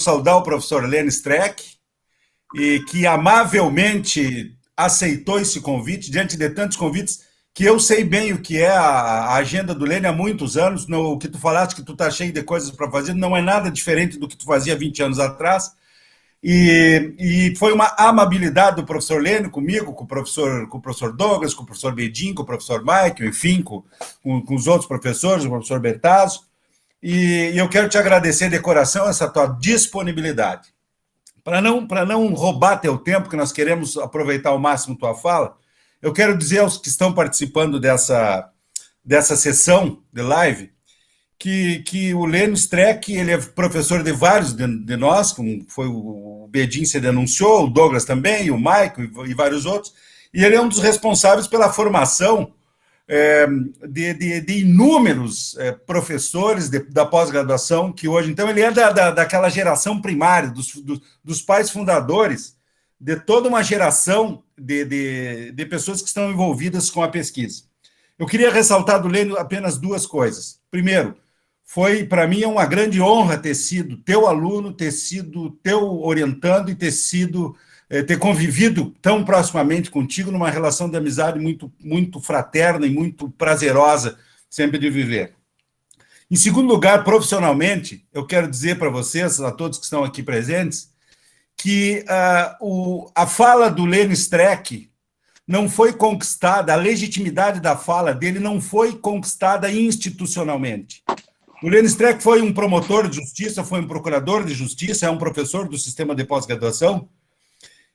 saudar o professor Lênin Streck, e que amavelmente aceitou esse convite, diante de tantos convites, que eu sei bem o que é a agenda do Lênin há muitos anos. O que tu falaste, que tu está cheio de coisas para fazer, não é nada diferente do que tu fazia 20 anos atrás. E foi uma amabilidade do professor Lênin comigo, com o professor Douglas, com o professor Bedin, com o professor Michael, enfim, com os outros professores, o professor Bertazzo. E eu quero te agradecer de coração essa tua disponibilidade. Para não roubar teu tempo, que nós queremos aproveitar ao máximo tua fala, eu quero dizer aos que estão participando dessa sessão de live que o Lênin Streck, ele é professor de vários de nós, como foi o Bedin se denunciou, o Douglas também, o Michael e vários outros, e ele é um dos responsáveis pela formação de inúmeros professores da pós-graduação, que hoje, então, ele é daquela geração primária, dos pais fundadores de toda uma geração de pessoas que estão envolvidas com a pesquisa. Eu queria ressaltar do Lênin apenas duas coisas. Primeiro, foi, para mim, uma grande honra ter sido teu aluno, ter sido teu orientando e ter convivido tão proximamente contigo numa relação de amizade muito, muito fraterna e muito prazerosa sempre de viver. Em segundo lugar, profissionalmente, eu quero dizer para vocês, a todos que estão aqui presentes, que a fala do Lênin Streck não foi conquistada, a legitimidade da fala dele não foi conquistada institucionalmente. O Lênin Streck foi um promotor de justiça, foi um procurador de justiça, é um professor do sistema de pós-graduação,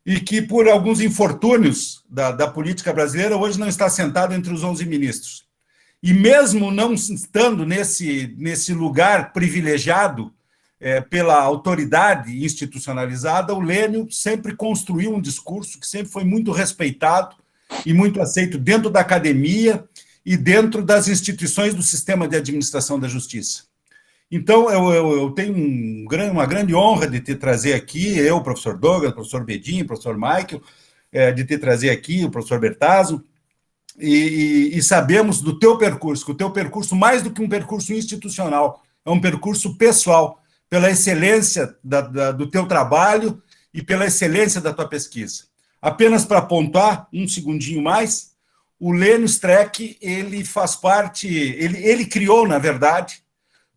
e que, por alguns infortúnios da política brasileira, hoje não está sentado entre os 11 ministros. E mesmo não estando nesse lugar privilegiado pela autoridade institucionalizada, o Lênin sempre construiu um discurso que sempre foi muito respeitado e muito aceito dentro da academia e dentro das instituições do sistema de administração da justiça. Então, eu tenho uma grande honra de te trazer aqui, eu, o professor Douglas, o professor Bedin, o professor Michael, de te trazer aqui, o professor Bertazzo, e sabemos do teu percurso, que o teu percurso, mais do que um percurso institucional, é um percurso pessoal, pela excelência do teu trabalho e pela excelência da tua pesquisa. Apenas para apontar, um segundinho mais, o Lênin Streck, ele faz parte, ele criou, na verdade,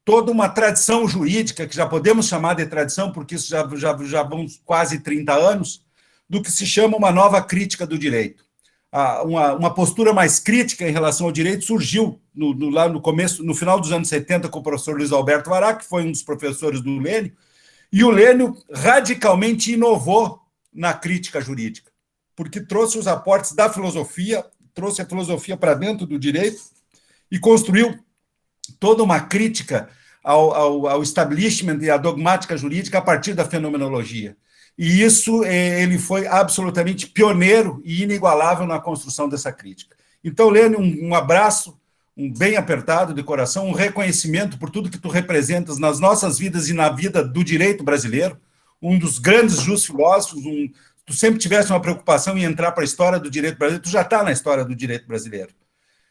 toda uma tradição jurídica, que já podemos chamar de tradição, porque isso já vão quase 30 anos, do que se chama uma nova crítica do direito. Uma postura mais crítica em relação ao direito surgiu lá no começo, no final dos anos 70, com o professor Luiz Alberto Vará, que foi um dos professores do Lênin, e o Lênin radicalmente inovou na crítica jurídica, porque trouxe os aportes da filosofia, trouxe a filosofia para dentro do direito e construiu toda uma crítica ao establishment e à dogmática jurídica a partir da fenomenologia. E isso, ele foi absolutamente pioneiro e inigualável na construção dessa crítica. Então, Lênin, um abraço, um bem apertado de coração, um reconhecimento por tudo que tu representas nas nossas vidas e na vida do direito brasileiro, um dos grandes filósofos, tu sempre tivesse uma preocupação em entrar para a história do direito brasileiro, tu já está na história do direito brasileiro.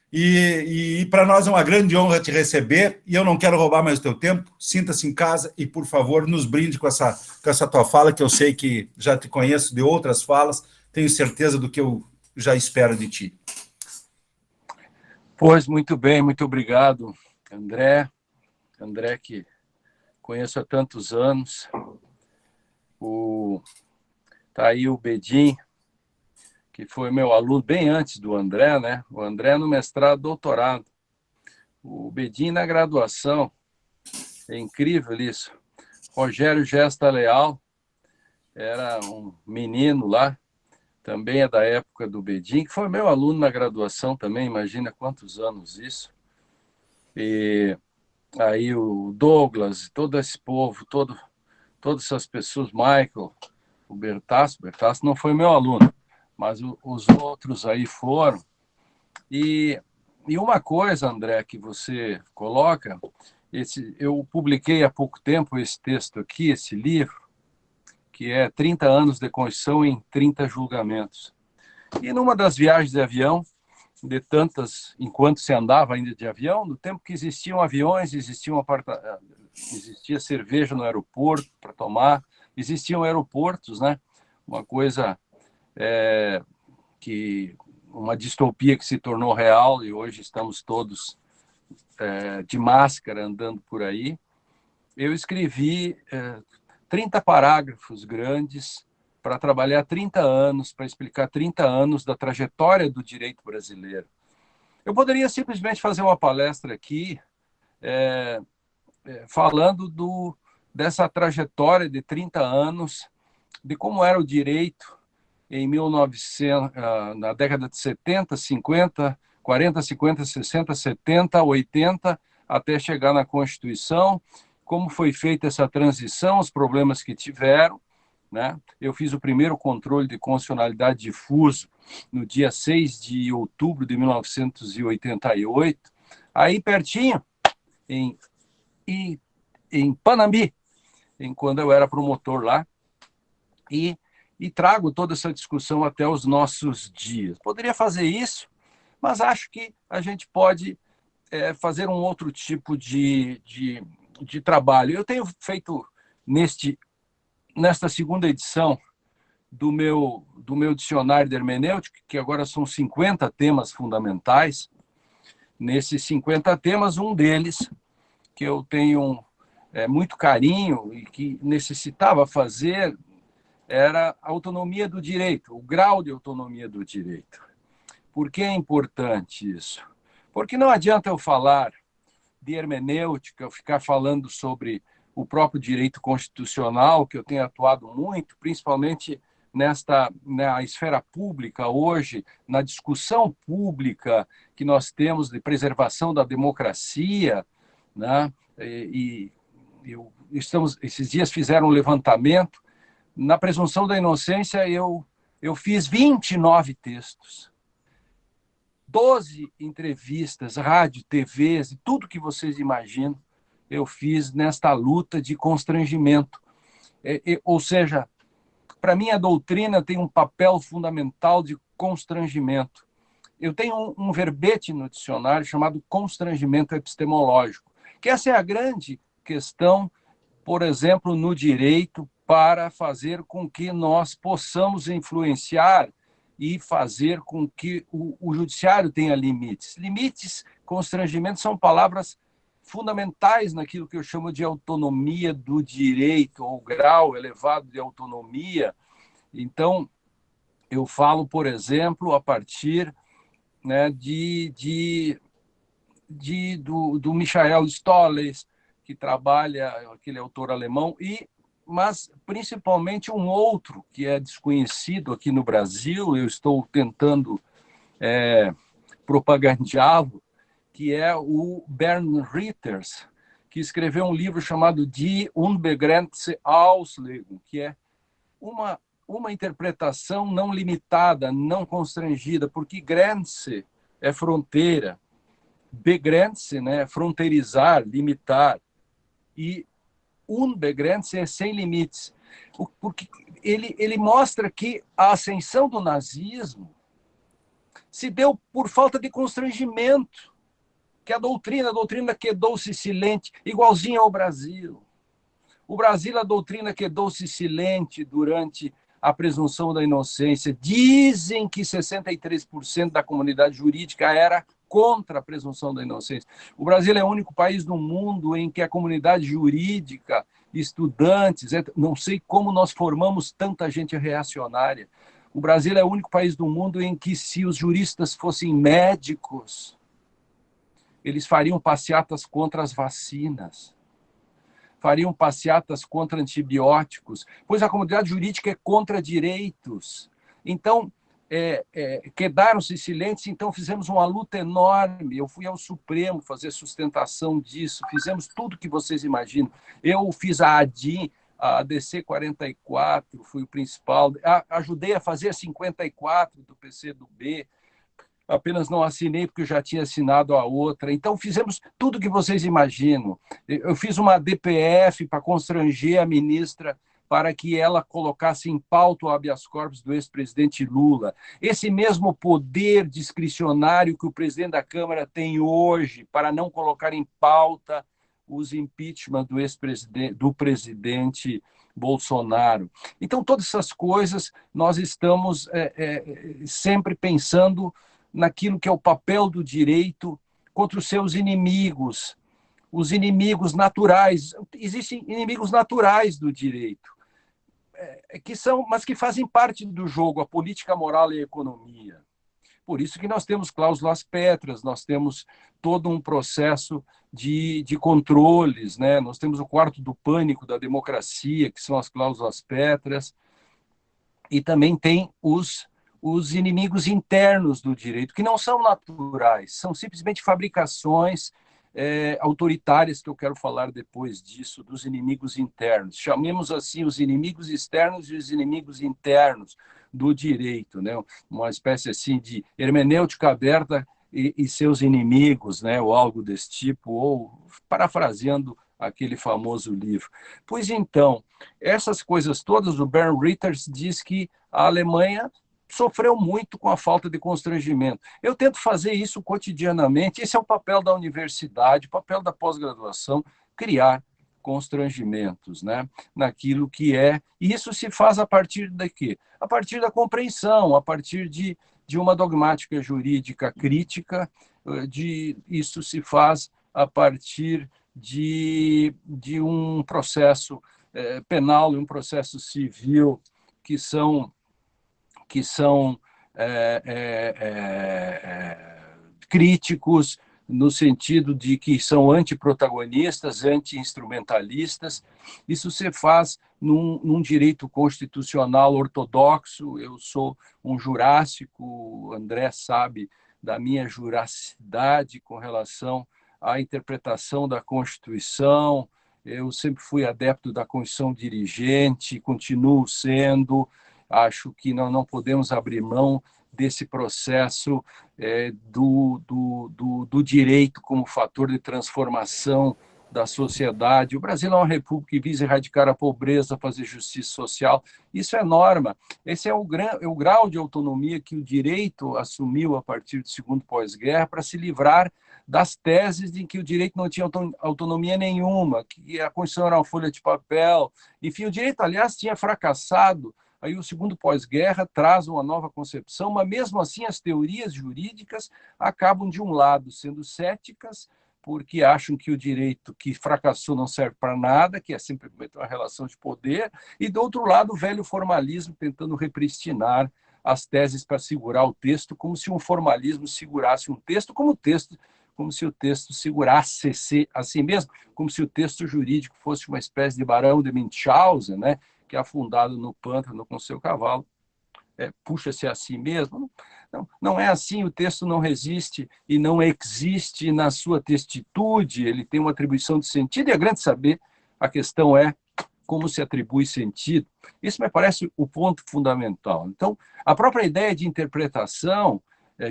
E para nós é uma grande honra te receber, e eu não quero roubar mais o teu tempo, sinta-se em casa e, por favor, nos brinde com essa tua fala, que eu sei que já te conheço de outras falas, tenho certeza do que eu já espero de ti. Pois, muito bem, muito obrigado, André. André, que conheço há tantos anos. Tá aí o Bedin, que foi meu aluno bem antes do André, né? O André no mestrado, doutorado. O Bedin na graduação. É incrível isso. Rogério Gesta Leal era um menino lá, também é da época do Bedin, que foi meu aluno na graduação também, imagina quantos anos isso. E aí o Douglas, todo esse povo, todas essas pessoas, Michael, o Bertazzo não foi meu aluno, mas os outros aí foram. E uma coisa, André, que você coloca, eu publiquei há pouco tempo esse texto aqui, esse livro, que é 30 anos de Constituição em 30 julgamentos. E numa das viagens de avião, de tantas, enquanto se andava ainda de avião, no tempo que existiam aviões, existiam existia cerveja no aeroporto para tomar, existiam aeroportos, né? Uma coisa uma distopia que se tornou real e hoje estamos todos de máscara andando por aí. Eu escrevi 30 parágrafos grandes para trabalhar 30 anos, para explicar 30 anos da trajetória do direito brasileiro. Eu poderia simplesmente fazer uma palestra aqui falando dessa trajetória de 30 anos, de como era o direito em 1900, na década de 70, 50, 40, 50, 60, 70, 80, até chegar na Constituição, como foi feita essa transição, os problemas que tiveram, né? Eu fiz o primeiro controle de constitucionalidade difuso no dia 6 de outubro de 1988, aí pertinho, em Panambi, quando eu era promotor lá, e trago toda essa discussão até os nossos dias. Poderia fazer isso, mas acho que a gente pode fazer um outro tipo de trabalho. Eu tenho feito, nesta segunda edição do meu dicionário de hermenêutica, que agora são 50 temas fundamentais. Nesses 50 temas, um deles, que eu tenho muito carinho e que necessitava fazer, era a autonomia do direito, o grau de autonomia do direito. Por que é importante isso? Porque não adianta eu falar de hermenêutica, eu ficar falando sobre o próprio direito constitucional, que eu tenho atuado muito, principalmente na esfera pública hoje, na discussão pública que nós temos de preservação da democracia, né? Esses dias fizeram um levantamento. Na presunção da inocência, eu fiz 29 textos, 12 entrevistas, rádio, TVs, tudo que vocês imaginam, eu fiz nesta luta de constrangimento. Ou seja, para mim, a doutrina tem um papel fundamental de constrangimento. Eu tenho um verbete no dicionário chamado constrangimento epistemológico, que essa é a grande questão, por exemplo, no direito, para fazer com que nós possamos influenciar e fazer com que o judiciário tenha limites. Limites, constrangimentos são palavras fundamentais naquilo que eu chamo de autonomia do direito, ou grau elevado de autonomia. Então, eu falo, por exemplo, a partir, né, do Michael Stolles, que trabalha, aquele autor alemão, mas principalmente um outro que é desconhecido aqui no Brasil, eu estou tentando propagandeá-lo, que é o Bernd Ritters, que escreveu um livro chamado Die unbegrenzte Auslegung, que é uma interpretação não limitada, não constrangida, porque Grenze é fronteira, begrenze, né, fronteirizar, limitar, e unbegrenzt é sem limites, porque ele mostra que a ascensão do nazismo se deu por falta de constrangimento, que a doutrina quedou-se silente, igualzinho ao Brasil. O Brasil, a doutrina quedou-se silente durante a presunção da inocência. Dizem que 63% da comunidade jurídica era contra a presunção da inocência. O Brasil é o único país no mundo em que a comunidade jurídica, estudantes, não sei como nós formamos tanta gente reacionária. O Brasil é o único país do mundo em que, se os juristas fossem médicos, eles fariam passeatas contra as vacinas, fariam passeatas contra antibióticos, pois a comunidade jurídica é contra direitos. Então, quedaram-se silentes, então fizemos uma luta enorme. Eu fui ao Supremo fazer sustentação disso, fizemos tudo que vocês imaginam. Eu fiz a ADIM, a ADC 44, fui o principal, ajudei a fazer a 54 do PCdoB, apenas não assinei porque eu já tinha assinado a outra. Então, fizemos tudo que vocês imaginam. Eu fiz uma DPF para constranger a ministra para que ela colocasse em pauta o habeas corpus do ex-presidente Lula. Esse mesmo poder discricionário que o presidente da Câmara tem hoje para não colocar em pauta os impeachment do presidente Bolsonaro. Então, todas essas coisas, nós estamos sempre pensando naquilo que é o papel do direito contra os seus inimigos, os inimigos naturais. Existem inimigos naturais do direito, mas que fazem parte do jogo, a política, a moral e a economia. Por isso que nós temos cláusulas pétreas, nós temos todo um processo de controles, né? Nós temos o quarto do pânico da democracia, que são as cláusulas pétreas, e também tem os inimigos internos do direito, que não são naturais, são simplesmente fabricações autoritárias, que eu quero falar depois disso, dos inimigos internos. Chamemos assim os inimigos externos e os inimigos internos do direito, né? Uma espécie assim de hermenêutica aberta e seus inimigos, né? Ou algo desse tipo, ou parafraseando aquele famoso livro. Pois então, essas coisas todas, o Bernd Ritter diz que a Alemanha sofreu muito com a falta de constrangimento. Eu tento fazer isso cotidianamente, esse é o papel da universidade, o papel da pós-graduação, criar constrangimentos, né, naquilo que é, e isso se faz a partir de quê? A partir da compreensão, a partir de uma dogmática jurídica crítica, isso se faz a partir de um processo penal e um processo civil que são críticos, no sentido de que são antiprotagonistas, anti-instrumentalistas. Isso se faz num direito constitucional ortodoxo. Eu sou um jurássico, o André sabe da minha jurassicidade com relação à interpretação da Constituição. Eu sempre fui adepto da Constituição dirigente, continuo sendo. Acho que não podemos abrir mão desse processo do direito como fator de transformação da sociedade. O Brasil é uma república que visa erradicar a pobreza, fazer justiça social. Isso é norma. Esse é o grau de autonomia que o direito assumiu a partir do segundo pós-guerra para se livrar das teses de que o direito não tinha autonomia nenhuma, que a Constituição era uma folha de papel. Enfim, o direito, aliás, tinha fracassado. Aí o segundo pós-guerra traz uma nova concepção, mas mesmo assim as teorias jurídicas acabam, de um lado, sendo céticas, porque acham que o direito que fracassou não serve para nada, que é simplesmente uma relação de poder, e, do outro lado, o velho formalismo tentando repristinar as teses para segurar o texto, como se um formalismo segurasse um texto, como se o texto segurasse a si mesmo, como se o texto jurídico fosse uma espécie de Barão de Munchausen, né? Que é afundado no pântano com seu cavalo, puxa-se a si mesmo. Não é assim, o texto não resiste e não existe na sua textitude, ele tem uma atribuição de sentido, e é grande saber, a questão é como se atribui sentido. Isso me parece o ponto fundamental. Então, a própria ideia de interpretação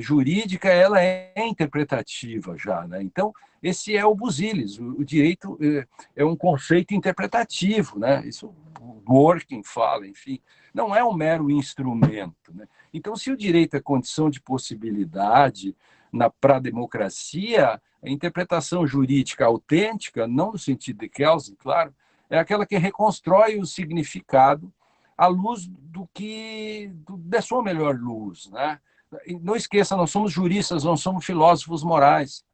jurídica, ela é interpretativa já, né? Então, esse é o Busilis, o direito é um conceito interpretativo, né? Isso Dworkin fala, enfim, não é um mero instrumento, né? Então, se o direito é condição de possibilidade para a democracia, a interpretação jurídica autêntica, não no sentido de Kelsen, claro, é aquela que reconstrói o significado à luz da sua melhor luz, né? Não esqueça, nós somos juristas, não somos filósofos morais,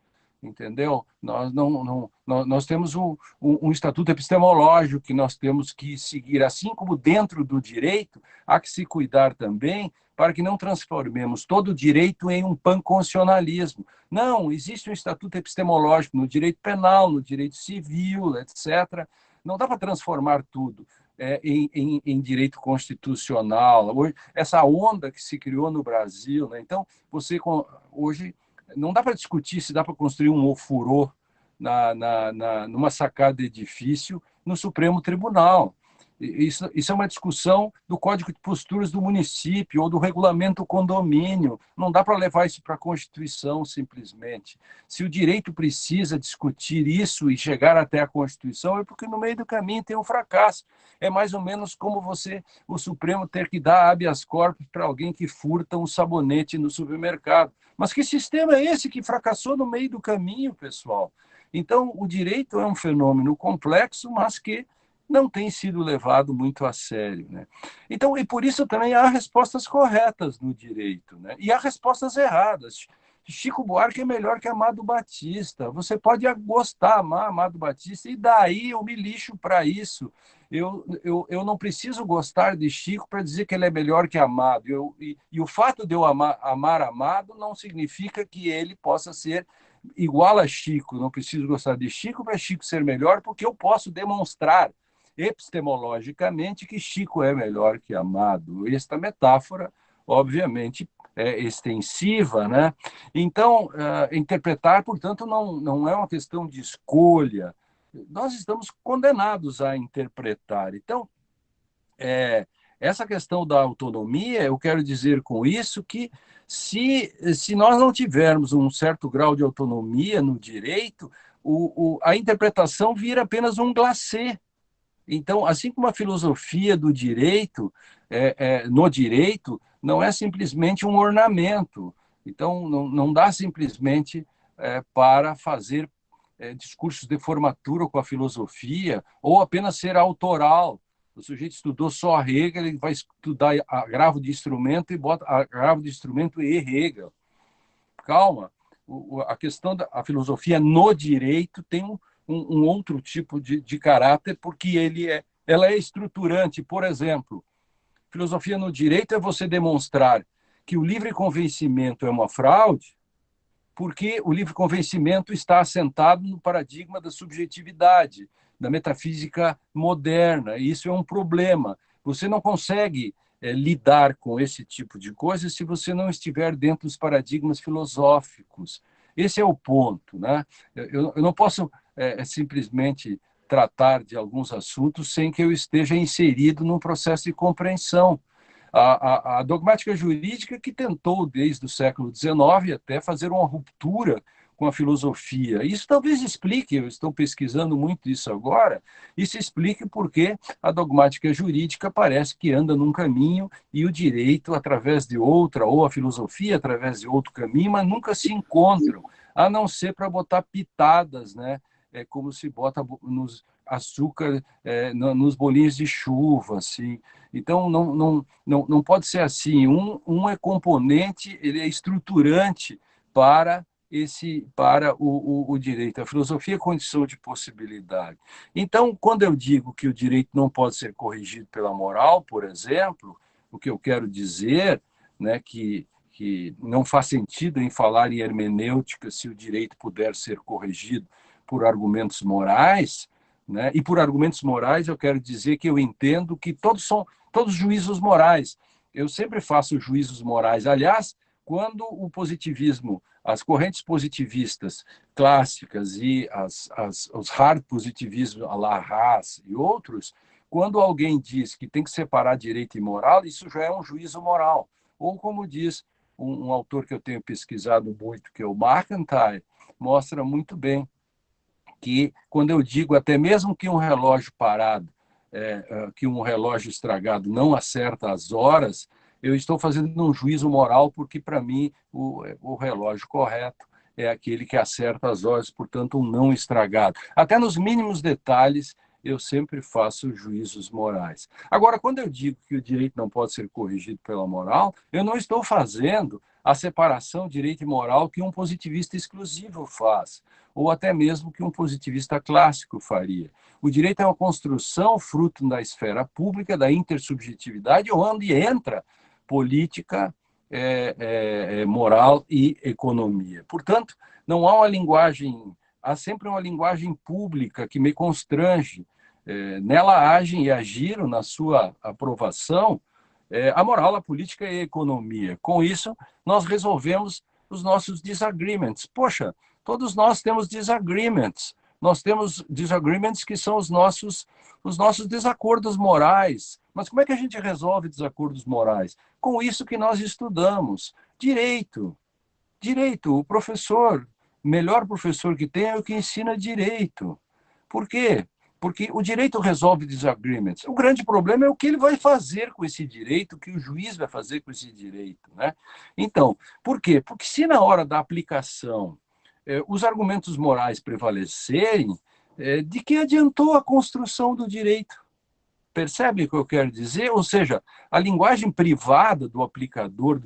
entendeu? Nós temos um estatuto epistemológico que nós temos que seguir, assim como dentro do direito, há que se cuidar também para que não transformemos todo o direito em um panconstitucionalismo. Não, existe um estatuto epistemológico no direito penal, no direito civil, etc. Não dá para transformar tudo em direito constitucional. Hoje, essa onda que se criou no Brasil, né? Então, hoje não dá para discutir se dá para construir um ofurô numa sacada de edifício no Supremo Tribunal. Isso é uma discussão do Código de Posturas do município ou do regulamento do condomínio. Não dá para levar isso para a Constituição, simplesmente. Se o direito precisa discutir isso e chegar até a Constituição, é porque no meio do caminho tem um fracasso. É mais ou menos como o Supremo ter que dar habeas corpus para alguém que furta um sabonete no supermercado. Mas que sistema é esse que fracassou no meio do caminho, pessoal? Então, o direito é um fenômeno complexo, mas que não tem sido levado muito a sério, né? Então, e por isso também há respostas corretas no direito, né? E há respostas erradas. Chico Buarque é melhor que Amado Batista. Você pode gostar, amar Amado Batista, e daí eu me lixo para isso. Eu não preciso gostar de Chico para dizer que ele é melhor que Amado. E o fato de eu amar Amado não significa que ele possa ser igual a Chico. Não preciso gostar de Chico para Chico ser melhor, porque eu posso demonstrar epistemologicamente que Chico é melhor que Amado. Esta metáfora, obviamente, é extensiva, né? Então, interpretar, portanto, não é uma questão de escolha. Nós estamos condenados a interpretar. Então, essa questão da autonomia, eu quero dizer com isso que se nós não tivermos um certo grau de autonomia no direito, a interpretação vira apenas um glacê. Então, assim como a filosofia do direito, no direito, não é simplesmente um ornamento. Então, não dá simplesmente para fazer discursos de formatura com a filosofia ou apenas ser autoral. O sujeito estudou só Hegel, ele vai estudar agravo de instrumento e bota agravo de instrumento e Hegel. Calma. A questão da filosofia no direito tem um outro tipo de caráter, porque ela é estruturante. Por exemplo, filosofia no direito é você demonstrar que o livre convencimento é uma fraude, porque o livre convencimento está assentado no paradigma da subjetividade, da metafísica moderna, e isso é um problema. Você não consegue lidar com esse tipo de coisa se você não estiver dentro dos paradigmas filosóficos. Esse é o ponto, né? Eu não posso simplesmente tratar de alguns assuntos sem que eu esteja inserido num processo de compreensão. A dogmática jurídica que tentou, desde o século XIX, até fazer uma ruptura com a filosofia. Isso talvez explique, eu estou pesquisando muito isso agora, isso explique porque a dogmática jurídica parece que anda num caminho e o direito através de outra, ou a filosofia através de outro caminho, mas nunca se encontram, a não ser para botar pitadas, né? É como se bota nos açúcar nos bolinhos de chuva, assim. Então, não pode ser assim. Um é componente, ele é estruturante para o direito. A filosofia é condição de possibilidade. Então, quando eu digo que o direito não pode ser corrigido pela moral, por exemplo, o que eu quero dizer, né, que não faz sentido em falar em hermenêutica se o direito puder ser corrigido por argumentos morais, né? E por argumentos morais eu quero dizer que eu entendo que todos são todos juízos morais. Eu sempre faço juízos morais. Aliás, quando o positivismo, as correntes positivistas clássicas e os hard positivismos, a la Haas e outros, quando alguém diz que tem que separar direito e moral, isso já é um juízo moral. Ou como diz um autor que eu tenho pesquisado muito, que é o McIntyre, mostra muito bem que quando eu digo até mesmo que um relógio parado, que um relógio estragado não acerta as horas, eu estou fazendo um juízo moral, porque para mim o relógio correto é aquele que acerta as horas, portanto um não estragado. Até nos mínimos detalhes eu sempre faço juízos morais. Agora, quando eu digo que o direito não pode ser corrigido pela moral, eu não estou fazendo a separação direito e moral que um positivista exclusivo faz, ou até mesmo que um positivista clássico faria. O direito é uma construção fruto da esfera pública, da intersubjetividade, onde entra política, moral e economia. Portanto, não há uma linguagem, há sempre uma linguagem pública que me constrange. Nela agem e agiram na sua aprovação a moral, a política e a economia. Com isso, nós resolvemos os nossos disagreements. Poxa, todos nós temos disagreements. Nós temos disagreements que são os nossos desacordos morais. Mas como é que a gente resolve desacordos morais? Com isso que nós estudamos. Direito. Direito. O professor, o melhor professor que tem é o que ensina direito. Por quê? Porque o direito resolve disagreements. O grande problema é o que ele vai fazer com esse direito, o que o juiz vai fazer com esse direito, né? Então, por quê? Porque se na hora da aplicação os argumentos morais prevalecerem, de que adiantou a construção do direito? Percebe o que eu quero dizer? Ou seja, a linguagem privada do aplicador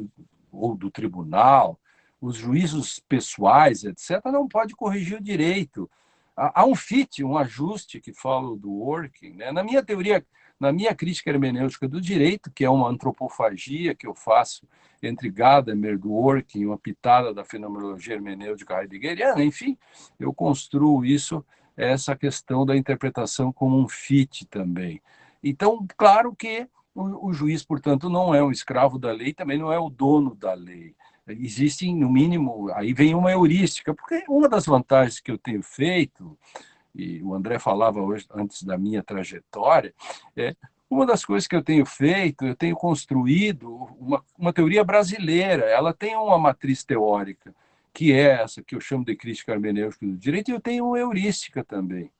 ou do tribunal, os juízos pessoais, etc., não pode corrigir o direito. Há um fit, um ajuste que falo do working, né? Na minha teoria, na minha crítica hermenêutica do direito, que é uma antropofagia que eu faço entre Gadamer, do working, uma pitada da fenomenologia hermenêutica heideggeriana, enfim, eu construo isso, essa questão da interpretação como um fit também. Então, claro que o juiz, portanto, não é um escravo da lei, também não é o dono da lei. Existem, no mínimo, aí vem uma heurística, porque uma das vantagens que eu tenho feito, e o André falava hoje, antes da minha trajetória, uma das coisas que eu tenho feito, eu tenho construído uma teoria brasileira, ela tem uma matriz teórica, que é essa que eu chamo de crítica hermenêutica do direito, e eu tenho uma heurística também.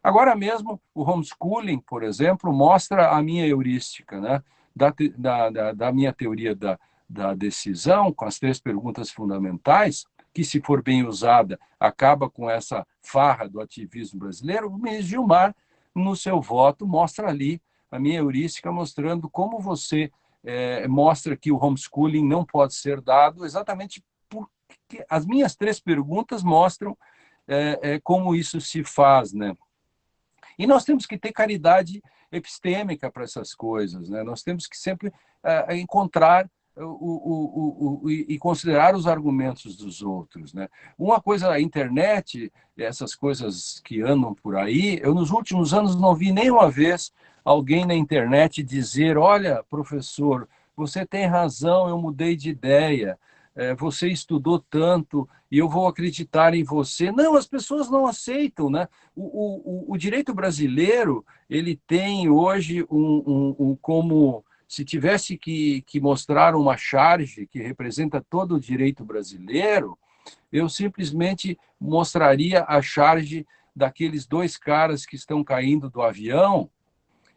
Agora mesmo, o homeschooling, por exemplo, mostra a minha heurística, né? da minha teoria da decisão, com as 3 perguntas fundamentais, que, se for bem usada, acaba com essa farra do ativismo brasileiro. O ministro Gilmar, no seu voto, mostra ali a minha heurística, mostrando como você mostra que o homeschooling não pode ser dado, exatamente porque as minhas 3 perguntas mostram como isso se faz, né? E nós temos que ter caridade epistêmica para essas coisas, né? Nós temos que sempre encontrar e considerar os argumentos dos outros, né? Uma coisa, a internet, essas coisas que andam por aí, eu nos últimos anos não vi nenhuma vez alguém na internet dizer: olha, professor, você tem razão, eu mudei de ideia, você estudou tanto e eu vou acreditar em você. Não, as pessoas não aceitam, né? O direito brasileiro, ele tem hoje como se tivesse que mostrar uma charge que representa todo o direito brasileiro, eu simplesmente mostraria a charge daqueles 2 caras que estão caindo do avião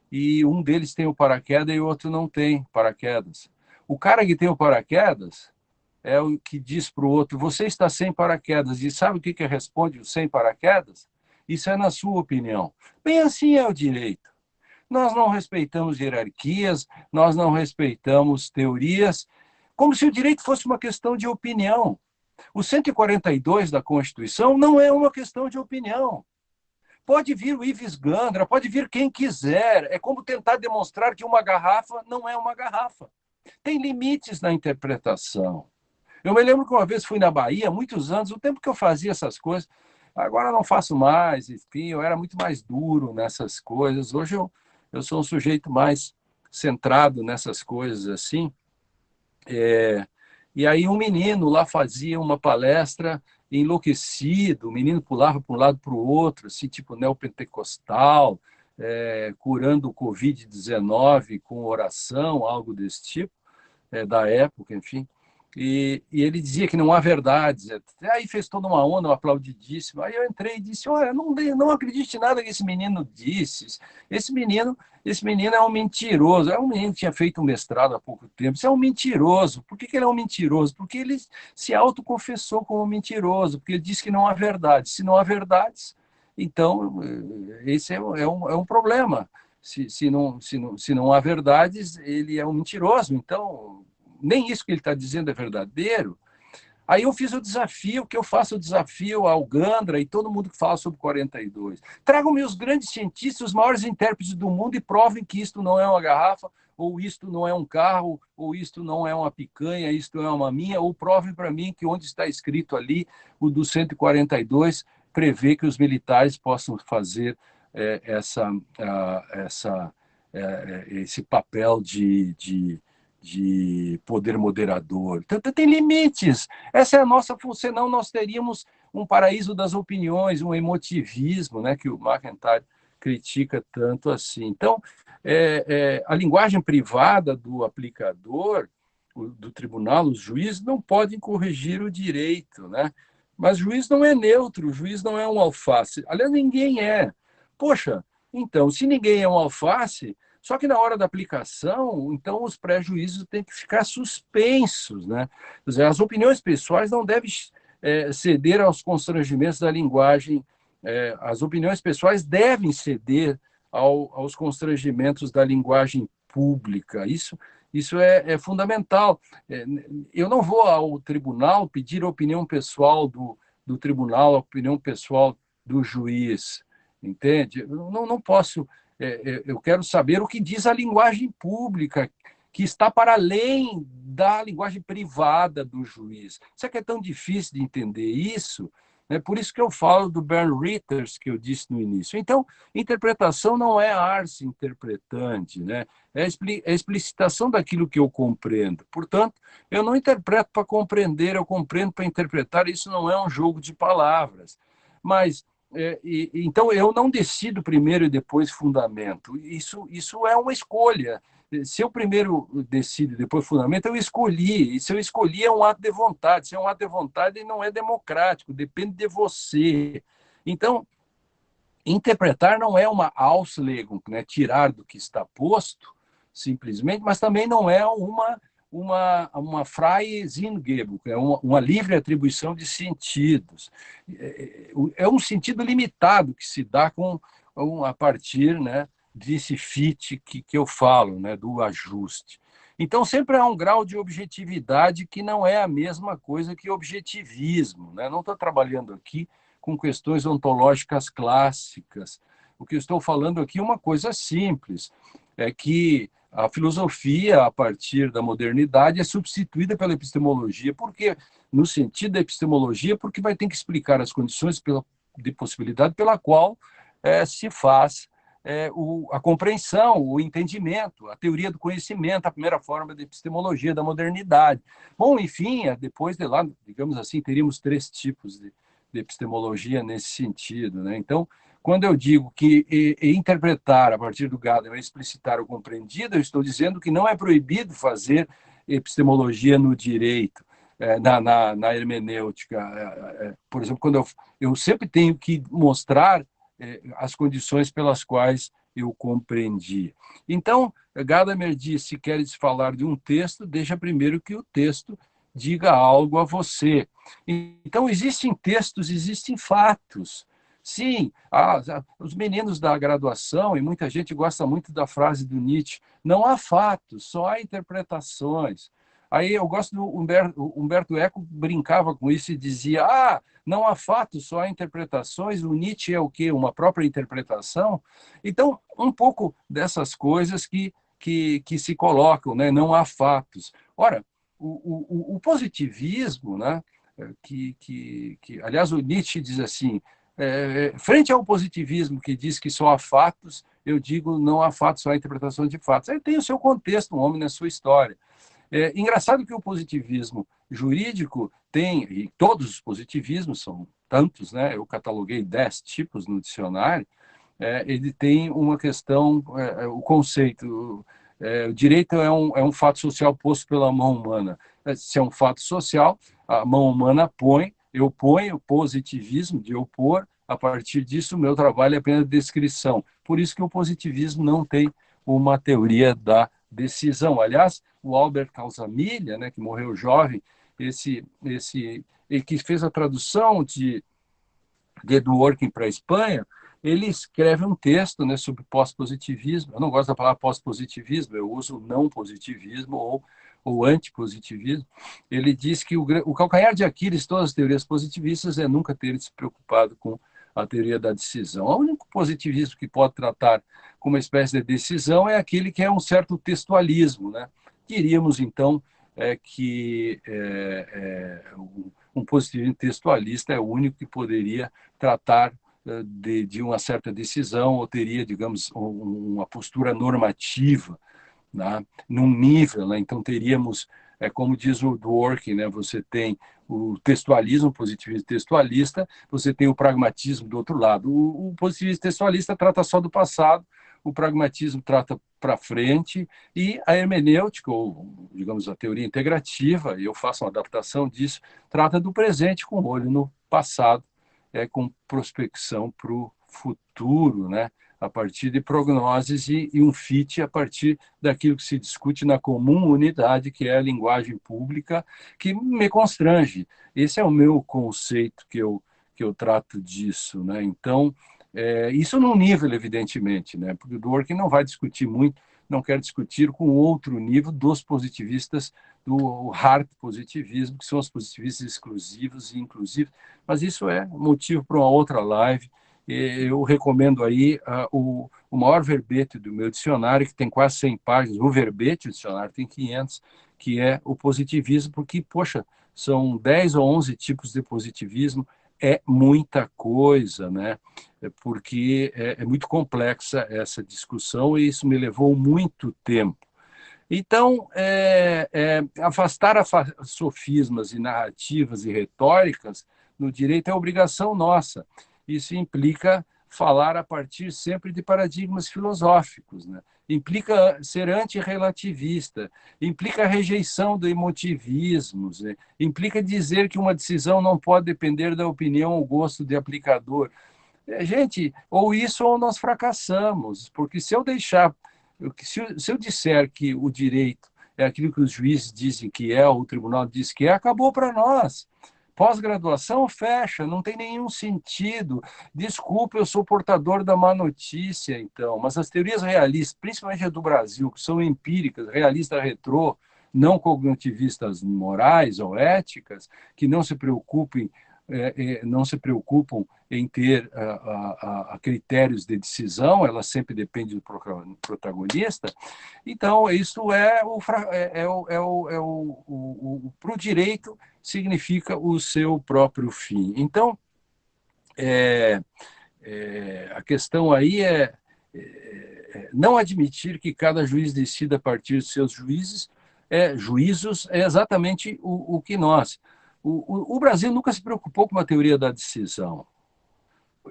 e um deles tem o paraquedas e o outro não tem paraquedas. O cara que tem o paraquedas é o que diz para o outro: você está sem paraquedas. E sabe o que responde o sem paraquedas? Isso é na sua opinião. Bem, assim é o direito. Nós não respeitamos hierarquias, nós não respeitamos teorias, como se o direito fosse uma questão de opinião. O 142 da Constituição não é uma questão de opinião. Pode vir o Ives Gandra, pode vir quem quiser. É como tentar demonstrar que uma garrafa não é uma garrafa. Tem limites na interpretação. Eu me lembro que uma vez fui na Bahia, muitos anos, o tempo que eu fazia essas coisas, agora não faço mais, enfim, eu era muito mais duro nessas coisas. Hoje eu sou um sujeito mais centrado nessas coisas assim. E aí um menino lá fazia uma palestra enlouquecido, o menino pulava para um lado para o outro, assim, tipo neopentecostal, curando o Covid-19 com oração, algo desse tipo, da época, enfim. E ele dizia que não há verdades. Aí fez toda uma onda, um aplaudidíssimo. Aí eu entrei e disse: olha, não acredite em nada que esse menino disse. Esse menino é um mentiroso. É um menino que tinha feito um mestrado há pouco tempo. Isso é um mentiroso. Por que ele é um mentiroso? Porque ele se autoconfessou como mentiroso, porque ele disse que não há verdades. Se não há verdades, então esse é um problema. Se não há verdades, ele é um mentiroso. Então, nem isso que ele está dizendo é verdadeiro. Aí eu fiz o desafio, que eu faço o desafio ao Gandra e todo mundo que fala sobre 42. Tragam-me os grandes cientistas, os maiores intérpretes do mundo e provem que isto não é uma garrafa, ou isto não é um carro, ou isto não é uma picanha, isto é uma maminha, ou provem para mim que onde está escrito ali, o do 142, prevê que os militares possam fazer esse papel de poder moderador. Então, tem limites. Essa é a nossa função, senão nós teríamos um paraíso das opiniões, um emotivismo, né, que o McIntyre critica tanto assim. Então, a linguagem privada do aplicador, do tribunal, os juízes não podem corrigir o direito, né? Mas o juiz não é neutro, o juiz não é um alface. Aliás, ninguém é. Poxa, então, se ninguém é um alface, só que na hora da aplicação, então os pré-juízos têm que ficar suspensos, né? Quer dizer, as opiniões pessoais não devem ceder aos constrangimentos da linguagem. As opiniões pessoais devem ceder aos constrangimentos da linguagem pública. Isso é fundamental. Eu não vou ao tribunal pedir a opinião pessoal do tribunal, a opinião pessoal do juiz, entende? Eu não posso. Eu quero saber o que diz a linguagem pública, que está para além da linguagem privada do juiz. Será que é tão difícil de entender isso? É por isso que eu falo do Bernd Ritters, que eu disse no início. Então, interpretação não é ars interpretandi, né? É a explicitação daquilo que eu compreendo. Portanto, eu não interpreto para compreender, eu compreendo para interpretar. Isso não é um jogo de palavras. Mas, então, eu não decido primeiro e depois fundamento. Isso é uma escolha. Se eu primeiro decido e depois fundamento, eu escolhi. E se eu escolhi, é um ato de vontade. Se é um ato de vontade, não é democrático, depende de você. Então, interpretar não é uma Auslegung, né? Tirar do que está posto, simplesmente, mas também não é uma freie Sinngebung, é uma livre atribuição de sentidos. É um sentido limitado que se dá a partir, né, desse fit que eu falo, né, do ajuste. Então, sempre há um grau de objetividade que não é a mesma coisa que objetivismo, né? Não estou trabalhando aqui com questões ontológicas clássicas. O que eu estou falando aqui é uma coisa simples, é que a filosofia, a partir da modernidade, é substituída pela epistemologia. Por quê? No sentido da epistemologia, porque vai ter que explicar as condições de possibilidade pela qual se faz a compreensão, o entendimento, a teoria do conhecimento, a primeira forma de epistemologia da modernidade. Bom, enfim, depois de lá, digamos assim, teríamos 3 tipos de epistemologia nesse sentido, né? Então, quando eu digo que interpretar a partir do Gadamer é explicitar o compreendido, eu estou dizendo que não é proibido fazer epistemologia no direito, na hermenêutica. Por exemplo, quando eu sempre tenho que mostrar as condições pelas quais eu compreendi. Então, Gadamer diz, se queres falar de um texto, deixa primeiro que o texto diga algo a você. Então, existem textos, existem fatos. Sim, os meninos da graduação, e muita gente gosta muito da frase do Nietzsche, não há fatos, só há interpretações. Aí eu gosto do Humberto Eco, brincava com isso e dizia, não há fatos, só há interpretações, o Nietzsche é o quê? Uma própria interpretação? Então, um pouco dessas coisas que se colocam, né? Não há fatos. Ora, o positivismo, né? Aliás, o Nietzsche diz assim, frente ao positivismo que diz que só há fatos, eu digo não há fatos, só há interpretação de fatos. Aí tem o seu contexto, um homem na sua história. Engraçado que o positivismo jurídico tem, e todos os positivismos são tantos, né? Eu cataloguei 10 tipos no dicionário, ele tem uma questão, o conceito, o direito é um fato social posto pela mão humana. Se é um fato social, a mão humana eu ponho o positivismo de opor, a partir disso o meu trabalho é apenas descrição. Por isso que o positivismo não tem uma teoria da decisão. Aliás, o Albert Calzamilha, né, que morreu jovem, que fez a tradução de Dworkin para a Espanha, ele escreve um texto, né, sobre pós-positivismo. Eu não gosto da palavra pós-positivismo, eu uso não positivismo ou antipositivismo. Ele diz que o calcanhar de Aquiles de todas as teorias positivistas é nunca ter se preocupado com a teoria da decisão. O único positivismo que pode tratar com uma espécie de decisão é aquele que é um certo textualismo, né? Diríamos, então, que um positivismo textualista é o único que poderia tratar de uma certa decisão ou teria, digamos, uma postura normativa, né, num nível, né? Então teríamos, como diz o Dworkin, né, você tem o textualismo, o positivismo textualista, você tem o pragmatismo do outro lado. O positivismo textualista trata só do passado, o pragmatismo trata para frente, e a hermenêutica, ou, digamos, a teoria integrativa, e eu faço uma adaptação disso, trata do presente com olho no passado, com prospecção para o futuro, né? a partir de prognoses e um fit a partir daquilo que se discute na comum unidade, que é a linguagem pública, que me constrange. Esse é o meu conceito que eu trato disso, né? Então, isso num nível, evidentemente, né? Porque o Dworkin não vai discutir muito, não quer discutir com outro nível dos positivistas, do hard positivismo, que são os positivistas exclusivos e inclusivos, mas isso é motivo para uma outra live. Eu recomendo aí o maior verbete do meu dicionário, que tem quase 100 páginas, o verbete, o dicionário tem 500, que é o positivismo, porque, poxa, são 10 ou 11 tipos de positivismo, é muita coisa, né? Porque é muito complexa essa discussão e isso me levou muito tempo. Então, afastar sofismas e narrativas e retóricas no direito é obrigação nossa. Isso implica falar a partir sempre de paradigmas filosóficos, né? Implica ser antirrelativista, implica a rejeição do emotivismo, né? Implica dizer que uma decisão não pode depender da opinião ou gosto de aplicador. Gente, ou isso ou nós fracassamos, porque se eu deixar, se eu disser que o direito é aquilo que os juízes dizem que é, ou o tribunal diz que é, acabou para nós. Pós-graduação fecha, não tem nenhum sentido. Desculpe, eu sou portador da má notícia, então, mas as teorias realistas, principalmente a do Brasil, que são empíricas, realistas retrô, não cognitivistas morais ou éticas, que não se preocupam em ter critérios de decisão, ela sempre depende do protagonista. Então, isso para o direito significa o seu próprio fim. Então, a questão aí não admitir que cada juiz decida a partir de seus juízos é exatamente o que nós. O Brasil nunca se preocupou com a teoria da decisão.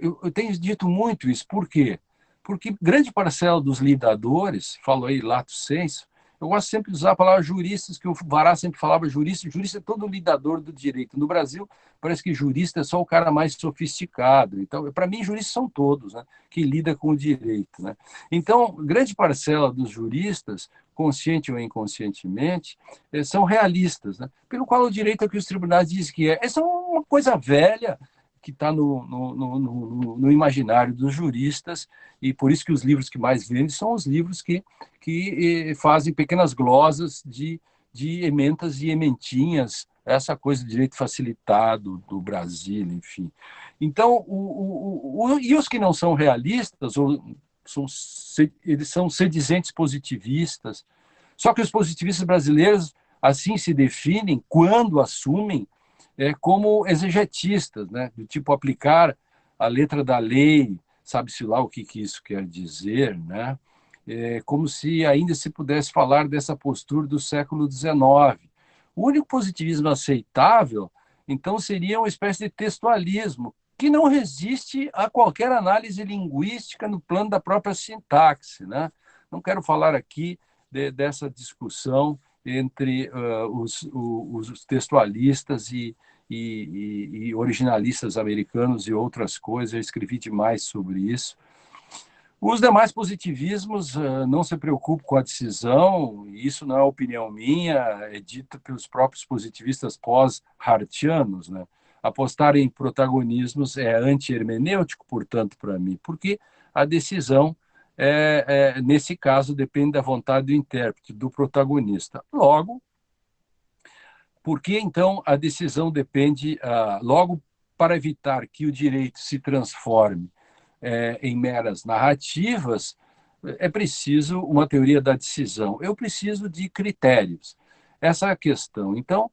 Eu tenho dito muito isso. Por quê? Porque grande parcela dos lidadores, falo aí lato sensu, eu gosto sempre de usar a palavra juristas, que o Vará sempre falava jurista. Jurista é todo lidador do direito. No Brasil, parece que jurista é só o cara mais sofisticado. Então, para mim, juristas são todos, né, que lidam com o direito. Né? Então, grande parcela dos juristas, consciente ou inconscientemente, são realistas, né? Pelo qual o direito é o que os tribunais dizem que é. Essa é uma coisa velha, que está no imaginário dos juristas, e por isso que os livros que mais vendem são os livros que fazem pequenas glosas de ementas e ementinhas, essa coisa de direito facilitado do Brasil, enfim. Então, e os que não são realistas, eles são sedizentes positivistas, só que os positivistas brasileiros assim se definem quando assumem como exegetistas, né? Do tipo aplicar a letra da lei, sabe-se lá o que isso quer dizer, né? Como se ainda se pudesse falar dessa postura do século XIX. O único positivismo aceitável, então, seria uma espécie de textualismo, que não resiste a qualquer análise linguística no plano da própria sintaxe, né? Não quero falar aqui dessa discussão entre os textualistas e originalistas americanos e outras coisas. Eu escrevi demais sobre isso. Os demais positivismos não se preocupam com a decisão, isso não é opinião minha, é dito pelos próprios positivistas pós-hartianos, né? Apostar em protagonismos é anti-hermenêutico, portanto, para mim, porque a decisão, nesse caso, depende da vontade do intérprete, do protagonista. Logo, por que, então, a decisão depende, logo, para evitar que o direito se transforme em meras narrativas, é preciso uma teoria da decisão. Eu preciso de critérios. Essa é a questão. Então,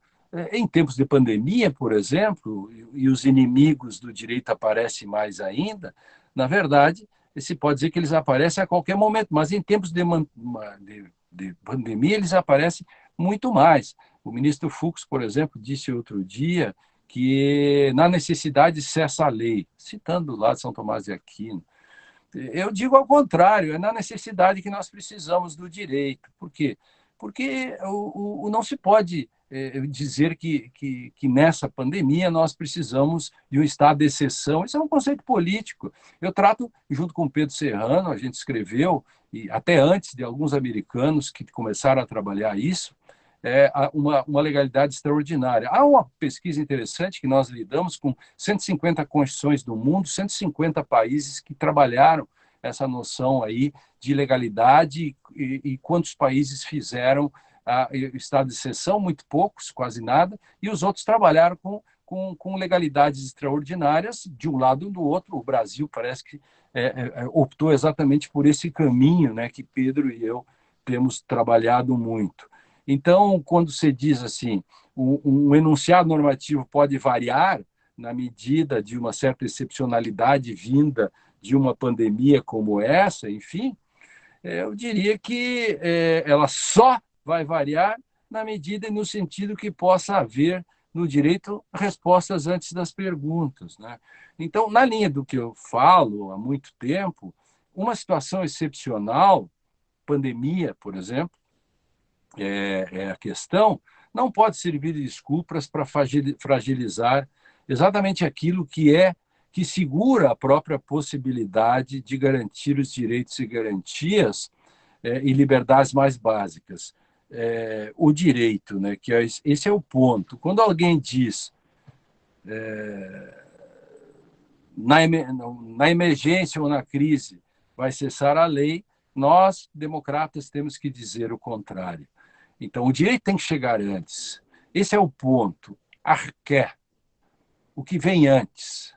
em tempos de pandemia, por exemplo, e os inimigos do direito aparecem mais ainda, na verdade, se pode dizer que eles aparecem a qualquer momento, mas em tempos de pandemia eles aparecem muito mais. O ministro Fux, por exemplo, disse outro dia que na necessidade cessa a lei, citando lá de São Tomás de Aquino. Eu digo ao contrário, é na necessidade que nós precisamos do direito. Por quê? Porque não se pode dizer que nessa pandemia nós precisamos de um estado de exceção. Isso é um conceito político. Eu trato, junto com o Pedro Serrano, a gente escreveu, e até antes de alguns americanos que começaram a trabalhar isso, uma legalidade extraordinária. Há uma pesquisa interessante que nós lidamos com 150 constituições do mundo, 150 países que trabalharam essa noção aí de legalidade e quantos países fizeram estado de exceção, muito poucos, quase nada, e os outros trabalharam com legalidades extraordinárias de um lado e do outro. O Brasil parece que optou exatamente por esse caminho, né, que Pedro e eu temos trabalhado muito. Então, quando você diz assim, um enunciado normativo pode variar na medida de uma certa excepcionalidade vinda de uma pandemia como essa, enfim, eu diria que ela só vai variar na medida e no sentido que possa haver no direito respostas antes das perguntas, né? Então, na linha do que eu falo há muito tempo, uma situação excepcional, pandemia, por exemplo, a questão, não pode servir de desculpas para fragilizar exatamente aquilo que segura a própria possibilidade de garantir os direitos e garantias e liberdades mais básicas. O direito, né, que esse é o ponto. Quando alguém diz na emergência ou na crise vai cessar a lei, nós, democratas, temos que dizer o contrário. Então, o direito tem que chegar antes. Esse é o ponto. Arqué, o que vem antes.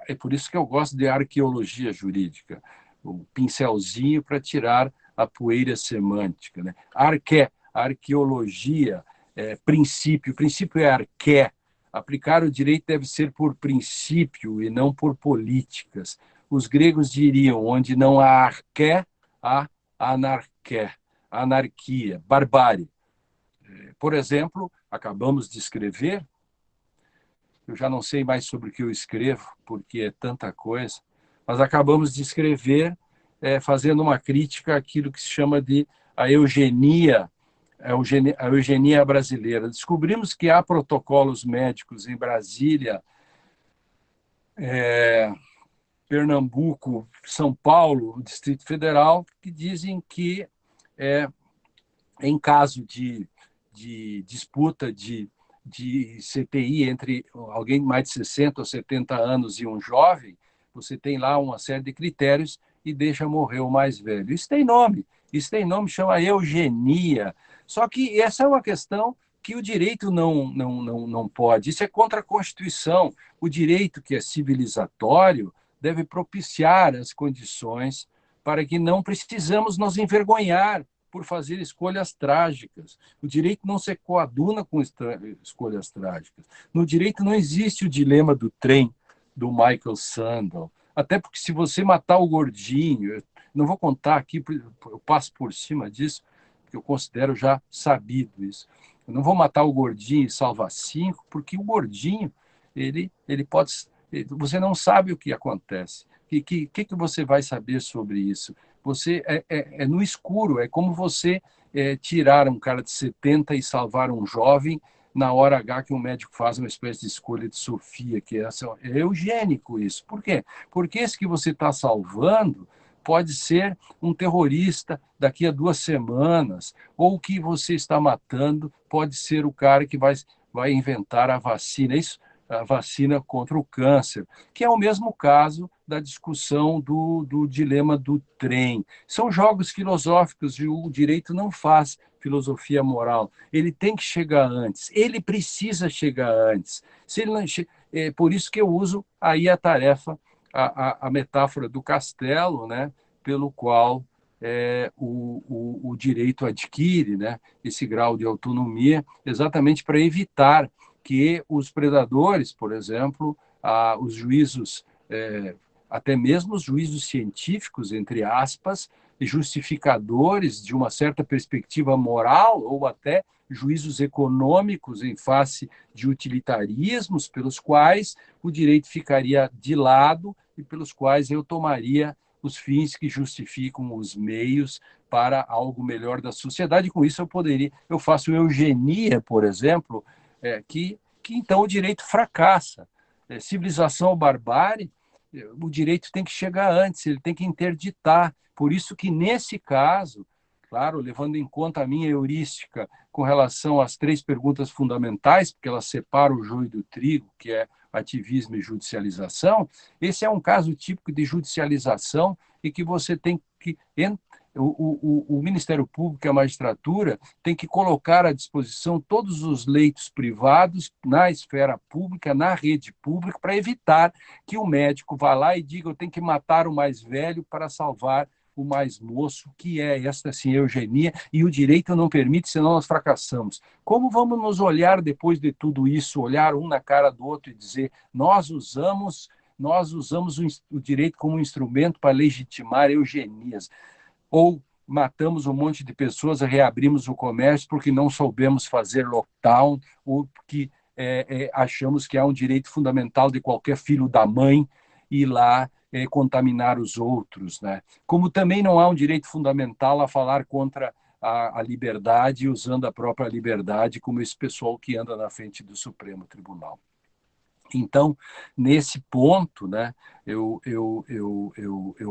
É por isso que eu gosto de arqueologia jurídica, o pincelzinho para tirar a poeira semântica, né? Arqué, arqueologia, princípio. O princípio é arqué. Aplicar o direito deve ser por princípio e não por políticas. Os gregos diriam, onde não há arqué, há anarqué, anarquia, barbárie. Por exemplo, acabamos de escrever, eu já não sei mais sobre o que eu escrevo, porque é tanta coisa, mas acabamos de escrever fazendo uma crítica àquilo que se chama de a eugenia brasileira. Descobrimos que há protocolos médicos em Brasília, Pernambuco, São Paulo, Distrito Federal, que dizem que em caso de disputa de CPI entre alguém de mais de 60 ou 70 anos e um jovem, você tem lá uma série de critérios e deixa morrer o mais velho. Isso tem nome, chama eugenia. Só que essa é uma questão que o direito não pode. Isso é contra a Constituição. O direito, que é civilizatório, deve propiciar as condições para que não precisamos nos envergonhar por fazer escolhas trágicas. O direito não se coaduna com escolhas trágicas. No direito não existe o dilema do trem, do Michael Sandel. Até porque se você matar o gordinho, eu não vou contar aqui, eu passo por cima disso, porque eu considero já sabido isso. Eu não vou matar o gordinho e salvar 5, porque o gordinho, ele pode... Você não sabe o que acontece. O que você vai saber sobre isso? Você é no escuro, é como você tirar um cara de 70 e salvar um jovem na hora H que um médico faz uma espécie de escolha de Sofia, que é eugênico isso. Por quê? Porque esse que você está salvando pode ser um terrorista daqui a 2 semanas, ou o que você está matando pode ser o cara que vai inventar a vacina. Isso, a vacina contra o câncer, que é o mesmo caso da discussão do dilema do trem. São jogos filosóficos e o direito não faz filosofia moral. Ele tem que chegar antes, ele precisa chegar antes. Se ele não por isso que eu uso aí a tarefa, a metáfora do castelo, né, pelo qual o direito adquire, né, esse grau de autonomia, exatamente para evitar que os predadores, por exemplo, os juízos, até mesmo os juízos científicos, entre aspas, justificadores de uma certa perspectiva moral ou até juízos econômicos em face de utilitarismos pelos quais o direito ficaria de lado e pelos quais eu tomaria os fins que justificam os meios para algo melhor da sociedade. Com isso eu faço eugenia, por exemplo, que então o direito fracassa. Civilização ou barbárie, o direito tem que chegar antes, ele tem que interditar. Por isso que, nesse caso, claro, levando em conta a minha heurística com relação às 3 perguntas fundamentais, porque elas separam o joio do trigo, que é ativismo e judicialização, esse é um caso típico de judicialização e que você tem que... O Ministério Público e a magistratura tem que colocar à disposição todos os leitos privados na esfera pública, na rede pública, para evitar que o médico vá lá e diga: eu tenho que matar o mais velho para salvar o mais moço, que é esta sim eugenia, e o direito não permite, senão nós fracassamos. Como vamos nos olhar depois de tudo isso, olhar um na cara do outro e dizer: nós usamos o direito como um instrumento para legitimar eugenias, ou matamos um monte de pessoas e reabrimos o comércio porque não soubemos fazer lockdown, ou porque achamos que há um direito fundamental de qualquer filho da mãe ir lá contaminar os outros, né? Como também não há um direito fundamental a falar contra a liberdade, usando a própria liberdade, como esse pessoal que anda na frente do Supremo Tribunal. Então, nesse ponto, né, eu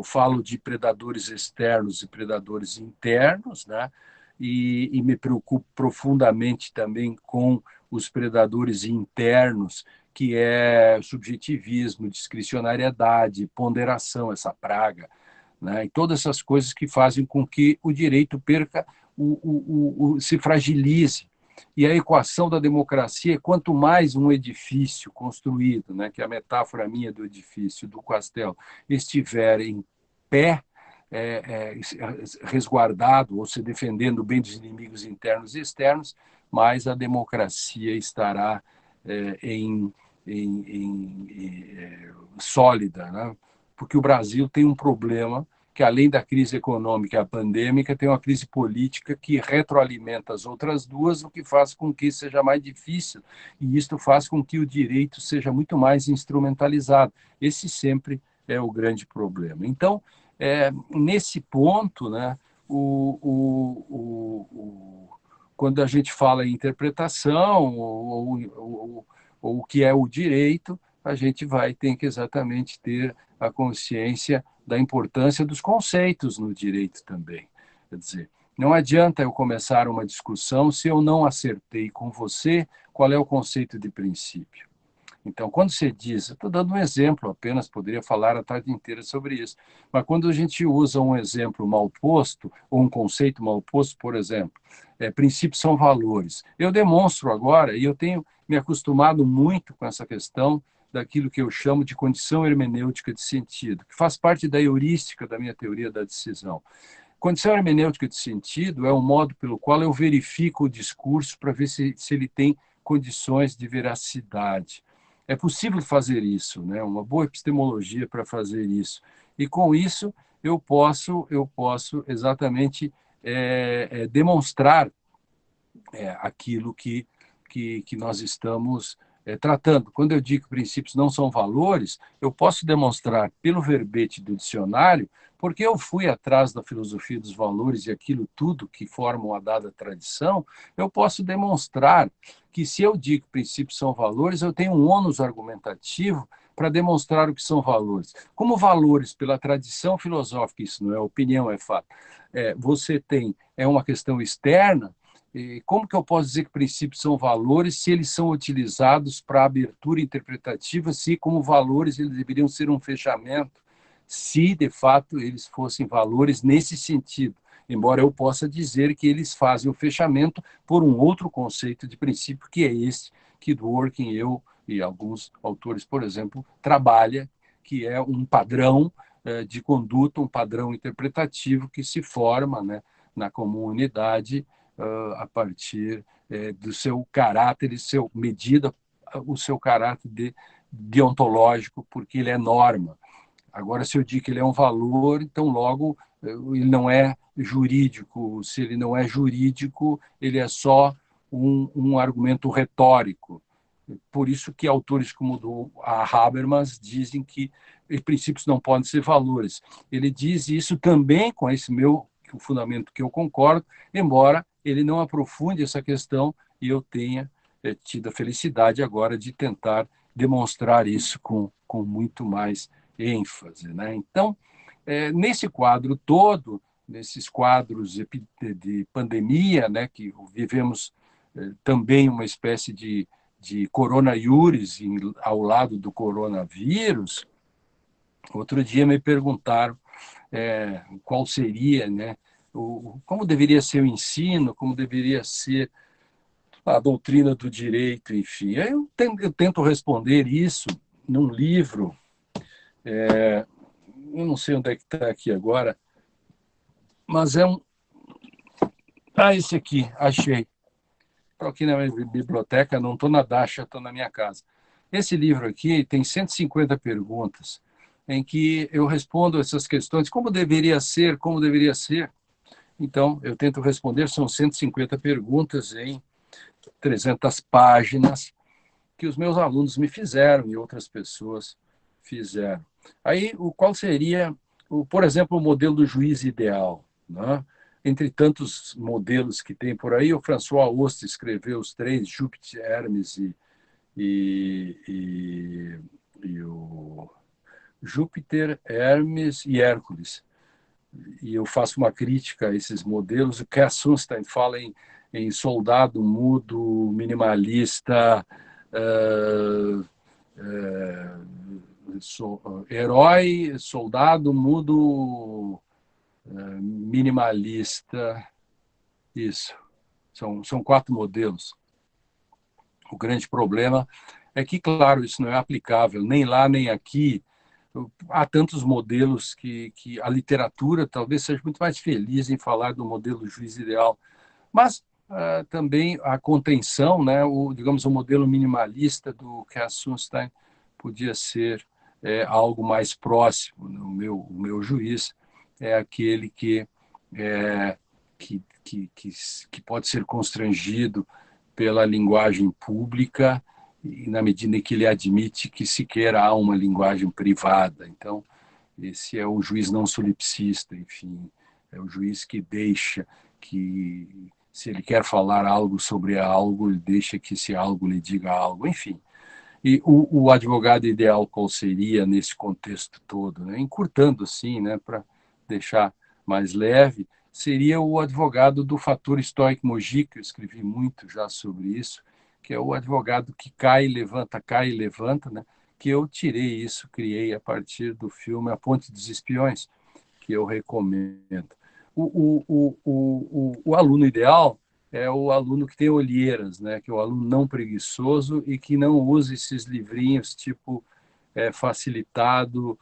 falo de predadores externos e predadores internos, né, e me preocupo profundamente também com os predadores internos, que é subjetivismo, discricionariedade, ponderação, essa praga, né, e todas essas coisas que fazem com que o direito perca, se fragilize. E a equação da democracia é: quanto mais um edifício construído, né, que é a metáfora minha do edifício, do castelo, estiver em pé, resguardado, ou se defendendo bem dos inimigos internos e externos, mais a democracia estará sólida, né? Porque o Brasil tem um problema que, além da crise econômica e a pandêmica, tem uma crise política que retroalimenta as outras duas, o que faz com que seja mais difícil, e isto faz com que o direito seja muito mais instrumentalizado. Esse sempre é o grande problema. Então, nesse ponto, né, quando a gente fala em interpretação ou o que é o direito, a gente vai ter que exatamente ter a consciência da importância dos conceitos no direito também. Quer dizer, não adianta eu começar uma discussão se eu não acertei com você qual é o conceito de princípio. Então, quando você diz, estou dando um exemplo apenas, poderia falar a tarde inteira sobre isso, mas quando a gente usa um exemplo mal posto, ou um conceito mal posto, por exemplo, princípios são valores. Eu demonstro agora, e eu tenho me acostumado muito com essa questão daquilo que eu chamo de condição hermenêutica de sentido, que faz parte da heurística da minha teoria da decisão. Condição hermenêutica de sentido é um modo pelo qual eu verifico o discurso para ver se ele tem condições de veracidade. É possível fazer isso, né? Uma boa epistemologia para fazer isso. E com isso eu posso exatamente demonstrar aquilo que nós estamos tratando. Quando eu digo que princípios não são valores, eu posso demonstrar pelo verbete do dicionário, porque eu fui atrás da filosofia dos valores e aquilo tudo que forma uma dada tradição, eu posso demonstrar que, se eu digo que princípios são valores, eu tenho um ônus argumentativo para demonstrar o que são valores. Como valores, pela tradição filosófica, isso não é opinião, é fato, você tem uma questão externa. Como que eu posso dizer que princípios são valores se eles são utilizados para abertura interpretativa, se como valores eles deveriam ser um fechamento, se de fato eles fossem valores nesse sentido, embora eu possa dizer que eles fazem o fechamento por um outro conceito de princípio, que é esse que Dworkin, eu e alguns autores, por exemplo, trabalha, que é um padrão de conduta, um padrão interpretativo que se forma, né, na comunidade a partir do seu caráter e medida o seu caráter deontológico, porque ele é norma. Agora, se eu digo que ele é um valor, então logo ele não é jurídico. Se ele não é jurídico, ele é só um argumento retórico. Por isso que autores como a Habermas dizem que princípios não podem ser valores. Ele diz isso também com esse meu o fundamento que eu concordo, embora ele não aprofunde essa questão e eu tenha tido a felicidade agora de tentar demonstrar isso com muito mais ênfase, né? Então, nesse quadro todo, nesses quadros de pandemia, né, que vivemos também uma espécie de coronavírus ao lado do coronavírus, outro dia me perguntaram qual seria, né, como deveria ser o ensino, como deveria ser a doutrina do direito, enfim. Eu tento responder isso num livro, eu não sei onde é que está aqui agora, mas é um... Ah, esse aqui, achei. Estou aqui na minha biblioteca, não estou na Dasha, estou na minha casa. Esse livro aqui tem 150 perguntas, em que eu respondo essas questões, como deveria ser. Então, eu tento responder, são 150 perguntas em 300 páginas, que os meus alunos me fizeram e outras pessoas fizeram. Aí, qual seria, por exemplo, o modelo do juiz ideal, né? Entre tantos modelos que tem por aí, o François Hoste escreveu os três, Júpiter, Hermes e o Júpiter, Hermes e Hércules. E eu faço uma crítica a esses modelos. O Cass Sunstein fala em soldado mudo, minimalista, herói, soldado mudo, minimalista. Isso. São quatro modelos. O grande problema é que, claro, isso não é aplicável nem lá nem aqui. Há tantos modelos que a literatura talvez seja muito mais feliz em falar do modelo juiz ideal, mas também a contenção, né, digamos, o modelo minimalista do Cass Sunstein podia ser algo mais próximo. O meu juiz é aquele é, que pode ser constrangido pela linguagem pública e na medida em que ele admite que sequer há uma linguagem privada. Então, esse é o juiz não solipsista, enfim, é o juiz que deixa que, se ele quer falar algo sobre algo, ele deixa que esse algo lhe diga algo, enfim. E o advogado ideal qual seria nesse contexto todo, né? Encurtando assim, né, para deixar mais leve, seria o advogado do fator estoico-mogi, que eu escrevi muito já sobre isso, que é o advogado que cai e levanta, né? Que eu tirei isso, criei a partir do filme A Ponte dos Espiões, que eu recomendo. O aluno ideal é o aluno que tem olheiras, né? Que é o aluno não preguiçoso e que não usa esses livrinhos tipo facilitado,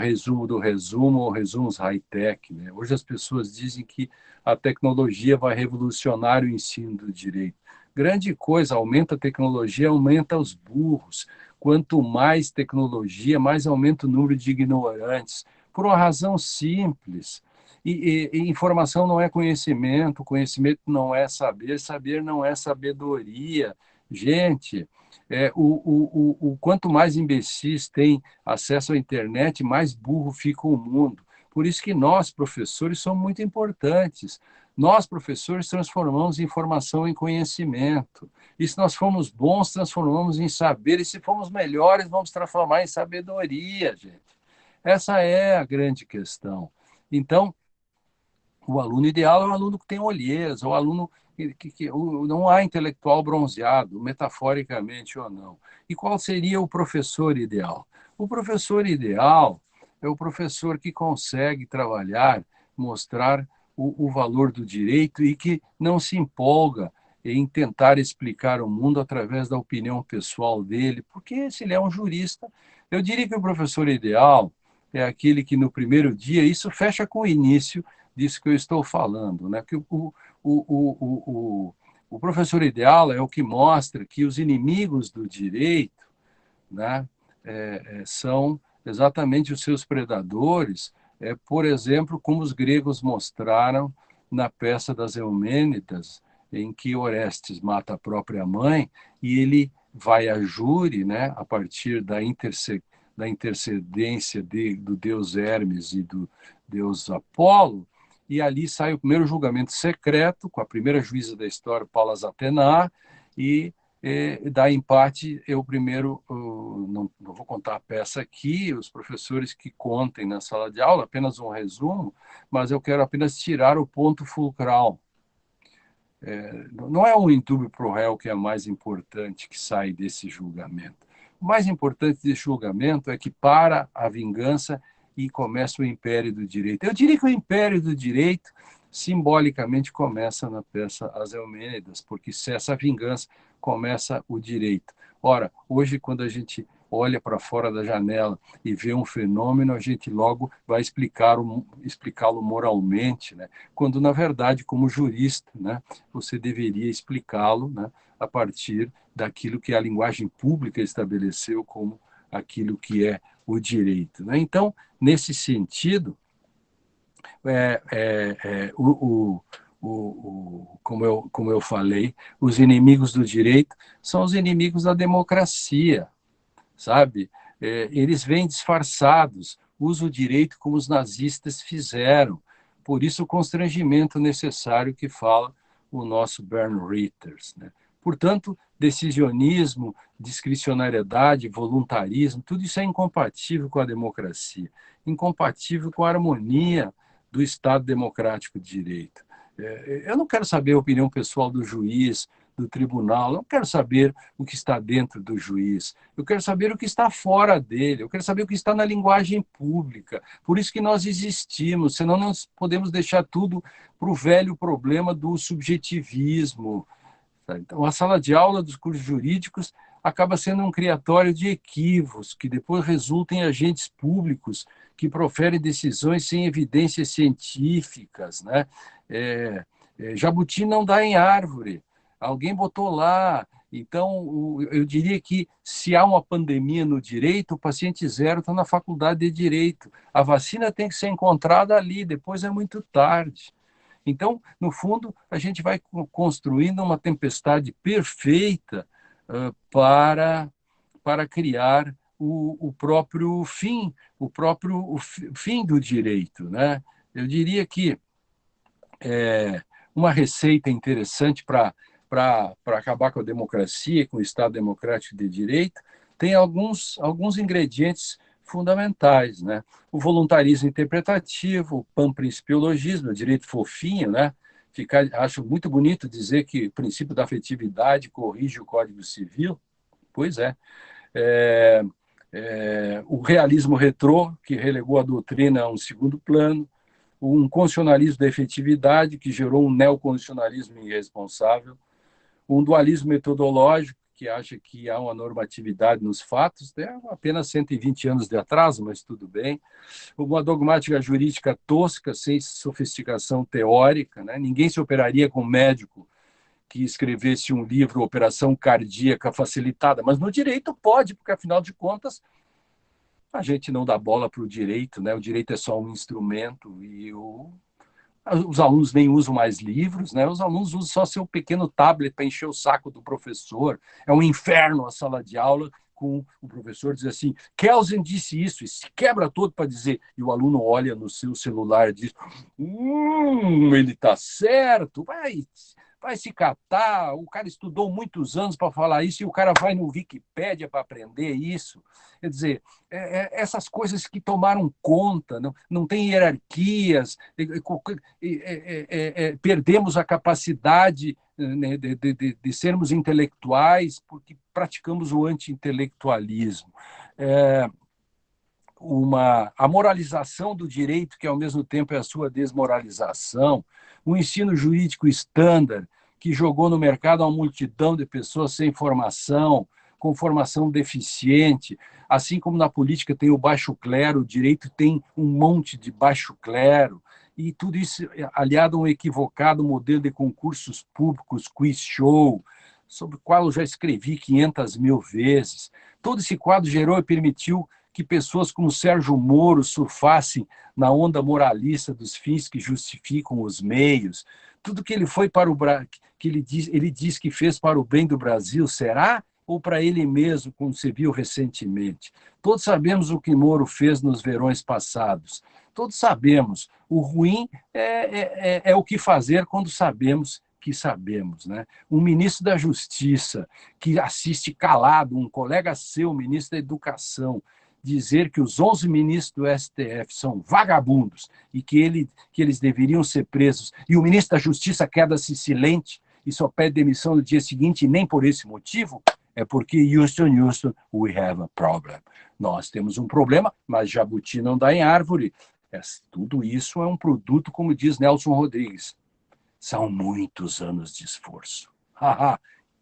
resumo do resumo ou resumos high-tech. Né? Hoje as pessoas dizem que a tecnologia vai revolucionar o ensino do direito. Grande coisa, aumenta a tecnologia, aumenta os burros. Quanto mais tecnologia, mais aumenta o número de ignorantes, por uma razão simples. E informação não é conhecimento, conhecimento não é saber, saber não é sabedoria. Gente, quanto mais imbecis tem acesso à internet, mais burro fica o mundo. Por isso que nós, professores, somos muito importantes. Nós, professores, transformamos informação em conhecimento. E se nós formos bons, transformamos em saber. E se formos melhores, vamos transformar em sabedoria, gente. Essa é a grande questão. Então, o aluno ideal é o aluno que tem olheiras, o aluno não há intelectual bronzeado, metaforicamente ou não. E qual seria o professor ideal? O professor ideal é o professor que consegue trabalhar, mostrar o valor do direito e que não se empolga em tentar explicar o mundo através da opinião pessoal dele, porque se ele é um jurista, eu diria que o professor ideal é aquele que no primeiro dia, isso fecha com o início disso que eu estou falando, né? Que o professor ideal é o que mostra que os inimigos do direito, né, são exatamente os seus predadores, por exemplo, como os gregos mostraram na peça das Eumênidas, em que Orestes mata a própria mãe e ele vai a júri, né, a partir da intercedência do deus Hermes e do deus Apolo, e ali sai o primeiro julgamento secreto, com a primeira juíza da história, Paula Zatenar, e dá empate, eu primeiro, não vou contar a peça aqui, os professores que contem na sala de aula, apenas um resumo, mas eu quero apenas tirar o ponto fulcral. Não é o indúbio pro réu que é mais importante que sai desse julgamento. O mais importante desse julgamento é que para a vingança e começa o império do direito. Eu diria que o império do direito simbolicamente começa na peça As Eumênidas, porque cessa a vingança, começa o direito. Ora, hoje, quando a gente olha para fora da janela e vê um fenômeno, a gente logo vai explicá-lo moralmente, né? Quando, na verdade, como jurista, né, você deveria explicá-lo, né, a partir daquilo que a linguagem pública estabeleceu como aquilo que é o direito, né? Então, nesse sentido, como eu falei, os inimigos do direito são os inimigos da democracia, sabe? Eles vêm disfarçados, usam o direito como os nazistas fizeram. Por isso o constrangimento necessário que fala o nosso Bernd Ritters, né? Portanto, decisionismo, discricionariedade, voluntarismo, tudo isso é incompatível com a democracia, incompatível com a harmonia do Estado democrático de direito. Eu não quero saber a opinião pessoal do juiz, do tribunal, eu não quero saber o que está dentro do juiz, eu quero saber o que está fora dele, eu quero saber o que está na linguagem pública. Por isso que nós existimos, senão nós podemos deixar tudo para o velho problema do subjetivismo. Então, a sala de aula dos cursos jurídicos acaba sendo um criatório de equívocos, que depois resultam em agentes públicos que proferem decisões sem evidências científicas, né? Jabuti não dá em árvore, alguém botou lá. Então, eu diria que se há uma pandemia no direito, o paciente zero está na faculdade de direito. A vacina tem que ser encontrada ali, depois é muito tarde. Então, no fundo, a gente vai construindo uma tempestade perfeita para criar o próprio fim, o fim do direito, né? Eu diria que uma receita interessante para acabar com a democracia e com o Estado democrático de direito tem alguns ingredientes fundamentais, né? O voluntarismo interpretativo, o panprincipiologismo, o direito fofinho, né? Acho muito bonito dizer que o princípio da afetividade corrige o Código Civil. Pois é. O realismo retrô, que relegou a doutrina a um segundo plano, um constitucionalismo da efetividade, que gerou um neoconstitucionalismo irresponsável, um dualismo metodológico, que acha que há uma normatividade nos fatos, né? Apenas 120 anos de atraso, mas tudo bem. Uma dogmática jurídica tosca, sem sofisticação teórica, né? Ninguém se operaria com um médico que escrevesse um livro, Operação Cardíaca Facilitada, mas no direito pode, porque, afinal de contas, a gente não dá bola para o direito, né? O direito é só um instrumento e os alunos nem usam mais livros, né? Os alunos usam só seu pequeno tablet para encher o saco do professor. É um inferno a sala de aula, com o professor diz assim, Kelsen disse isso, e se quebra todo para dizer, e o aluno olha no seu celular e diz, ele está certo, vai se catar, o cara estudou muitos anos para falar isso e o cara vai no Wikipédia para aprender isso. Quer dizer, essas coisas que tomaram conta, não tem hierarquias, perdemos a capacidade, né, de sermos intelectuais porque praticamos o anti-intelectualismo. A moralização do direito, que ao mesmo tempo é a sua desmoralização, um ensino jurídico estándar, que jogou no mercado uma multidão de pessoas sem formação, com formação deficiente, assim como na política tem o baixo clero, o direito tem um monte de baixo clero, e tudo isso aliado a um equivocado modelo de concursos públicos, quiz show, sobre o qual eu já escrevi 500 mil vezes. Todo esse quadro gerou e permitiu que pessoas como Sérgio Moro surfassem na onda moralista dos fins que justificam os meios. Tudo que ele foi para o que ele diz que fez para o bem do Brasil, será? ou para ele mesmo, como se viu recentemente. Todos sabemos o que Moro fez nos verões passados. Todos sabemos. O ruim é o que fazer quando sabemos que sabemos. Né? Um ministro da Justiça que assiste calado, um colega seu, ministro da Educação, dizer que os 11 ministros do STF são vagabundos e que eles deveriam ser presos, e o ministro da Justiça queda-se silente e só pede demissão no dia seguinte, e nem por esse motivo, é porque, Houston, we have a problem. Nós temos um problema, mas jabuti não dá em árvore. Tudo isso é um produto, como diz Nelson Rodrigues, são muitos anos de esforço.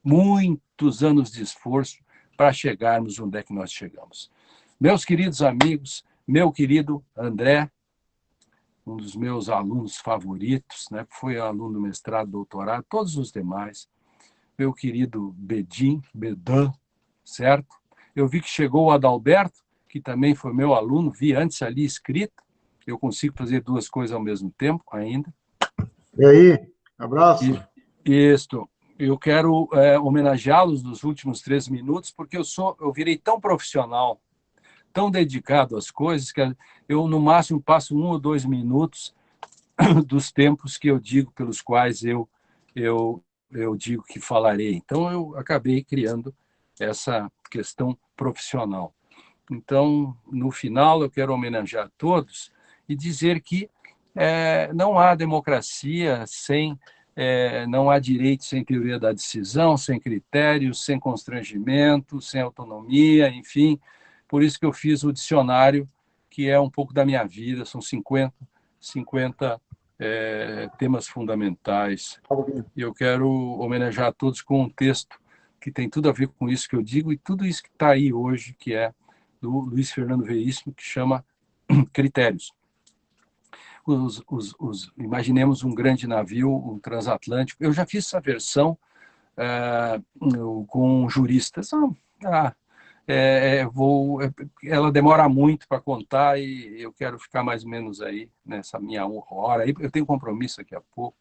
Muitos anos de esforço para chegarmos onde é que nós chegamos. Meus queridos amigos, meu querido André, um dos meus alunos favoritos, né? Foi aluno do mestrado, doutorado, todos os demais, meu querido Bedin, Bedan, certo? Eu vi que chegou o Adalberto, que também foi meu aluno, vi antes ali escrito, eu consigo fazer duas coisas ao mesmo tempo ainda. E aí, abraço. Isto, eu quero homenageá-los nos últimos 3 minutos, porque eu virei tão profissional, tão dedicado às coisas, que eu, no máximo, passo 1 ou 2 minutos dos tempos que eu digo, pelos quais eu digo que falarei. Então, eu acabei criando essa questão profissional. Então, no final, eu quero homenagear todos e dizer que não há democracia sem... não há direito sem teoria da decisão, sem critérios, sem constrangimento, sem autonomia, enfim. Por isso que eu fiz o dicionário, que é um pouco da minha vida, são 50 temas fundamentais. E eu quero homenagear a todos com um texto que tem tudo a ver com isso que eu digo e tudo isso que está aí hoje, que é do Luiz Fernando Veríssimo, que chama Critérios. Imaginemos um grande navio, um transatlântico. Eu já fiz essa versão com juristas. Ela demora muito para contar e eu quero ficar mais ou menos aí nessa minha hora. Eu tenho compromisso daqui a pouco.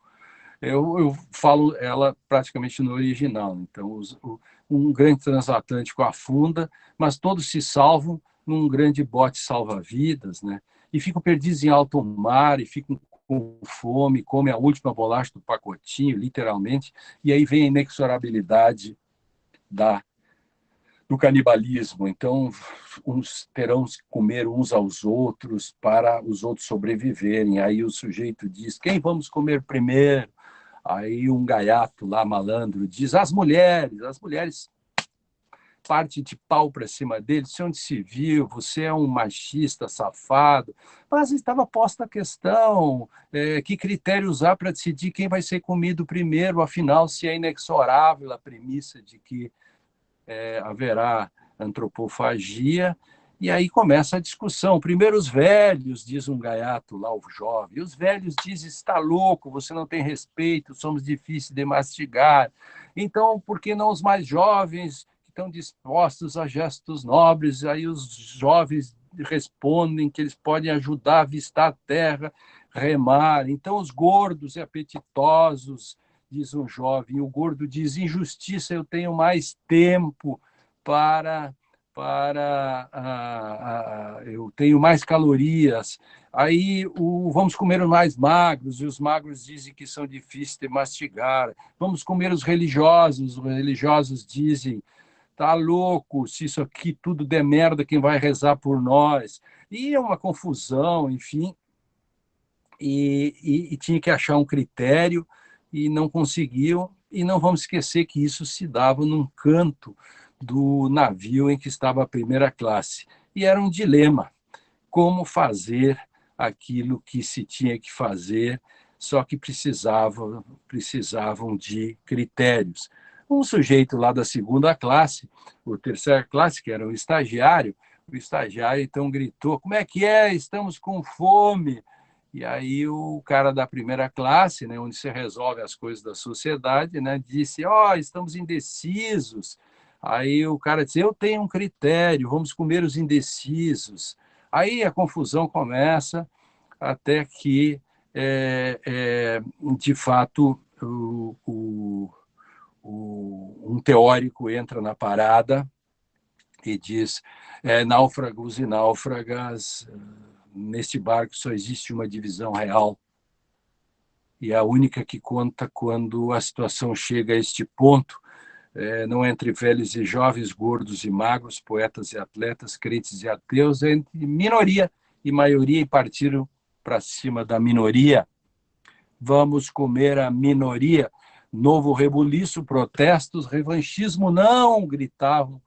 Eu falo ela praticamente no original. Então, um grande transatlântico afunda, mas todos se salvam num grande bote salva-vidas, né? E ficam perdidos em alto mar, e ficam com fome, comem a última bolacha do pacotinho, literalmente, e aí vem a inexorabilidade do canibalismo. Então, uns terão que comer uns aos outros para os outros sobreviverem. Aí o sujeito diz, quem vamos comer primeiro? Aí um gaiato lá, malandro, diz, as mulheres parte de pau para cima dele, se onde se viu, você é um machista safado. Mas estava posta a questão, que critério usar para decidir quem vai ser comido primeiro, afinal, se é inexorável a premissa de que haverá antropofagia, e aí começa a discussão. Primeiro os velhos, diz um gaiato lá, o jovem, e os velhos dizem, está louco, você não tem respeito, somos difíceis de mastigar. Então, por que não os mais jovens, que estão dispostos a gestos nobres? Aí os jovens respondem que eles podem ajudar a avistar a terra, remar. Então, os gordos e apetitosos, diz um jovem, e o gordo diz, injustiça, eu tenho mais tempo eu tenho mais calorias. Aí vamos comer os mais magros, e os magros dizem que são difíceis de mastigar. Vamos comer os religiosos dizem, tá louco, se isso aqui tudo der merda, quem vai rezar por nós? E é uma confusão, enfim, e tinha que achar um critério, e não conseguiam, e não vamos esquecer que isso se dava num canto do navio em que estava a primeira classe. E era um dilema, como fazer aquilo que se tinha que fazer, só que precisavam de critérios. Um sujeito lá da segunda classe, ou terceira classe, que era o estagiário então gritou, como é que é? Estamos com fome. E aí o cara da primeira classe, né, onde se resolve as coisas da sociedade, né, disse, estamos indecisos. Aí o cara disse, eu tenho um critério, vamos comer os indecisos. Aí a confusão começa até que, de fato, um teórico entra na parada e diz: náufragos e náufragas, neste barco só existe uma divisão real, e a única que conta quando a situação chega a este ponto, não entre velhos e jovens, gordos e magros, poetas e atletas, crentes e ateus, é entre minoria e maioria, e partiram para cima da minoria. Vamos comer a minoria. Novo rebuliço, protestos, revanchismo, não, gritavam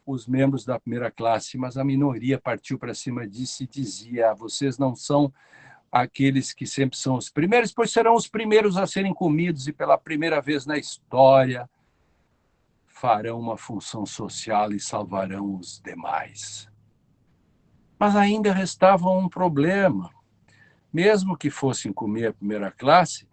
os membros da primeira classe, mas a minoria partiu para cima disso e dizia: vocês não são aqueles que sempre são os primeiros, pois serão os primeiros a serem comidos e pela primeira vez na história farão uma função social e salvarão os demais. Mas ainda restava um problema. Mesmo que fossem comer a primeira classe,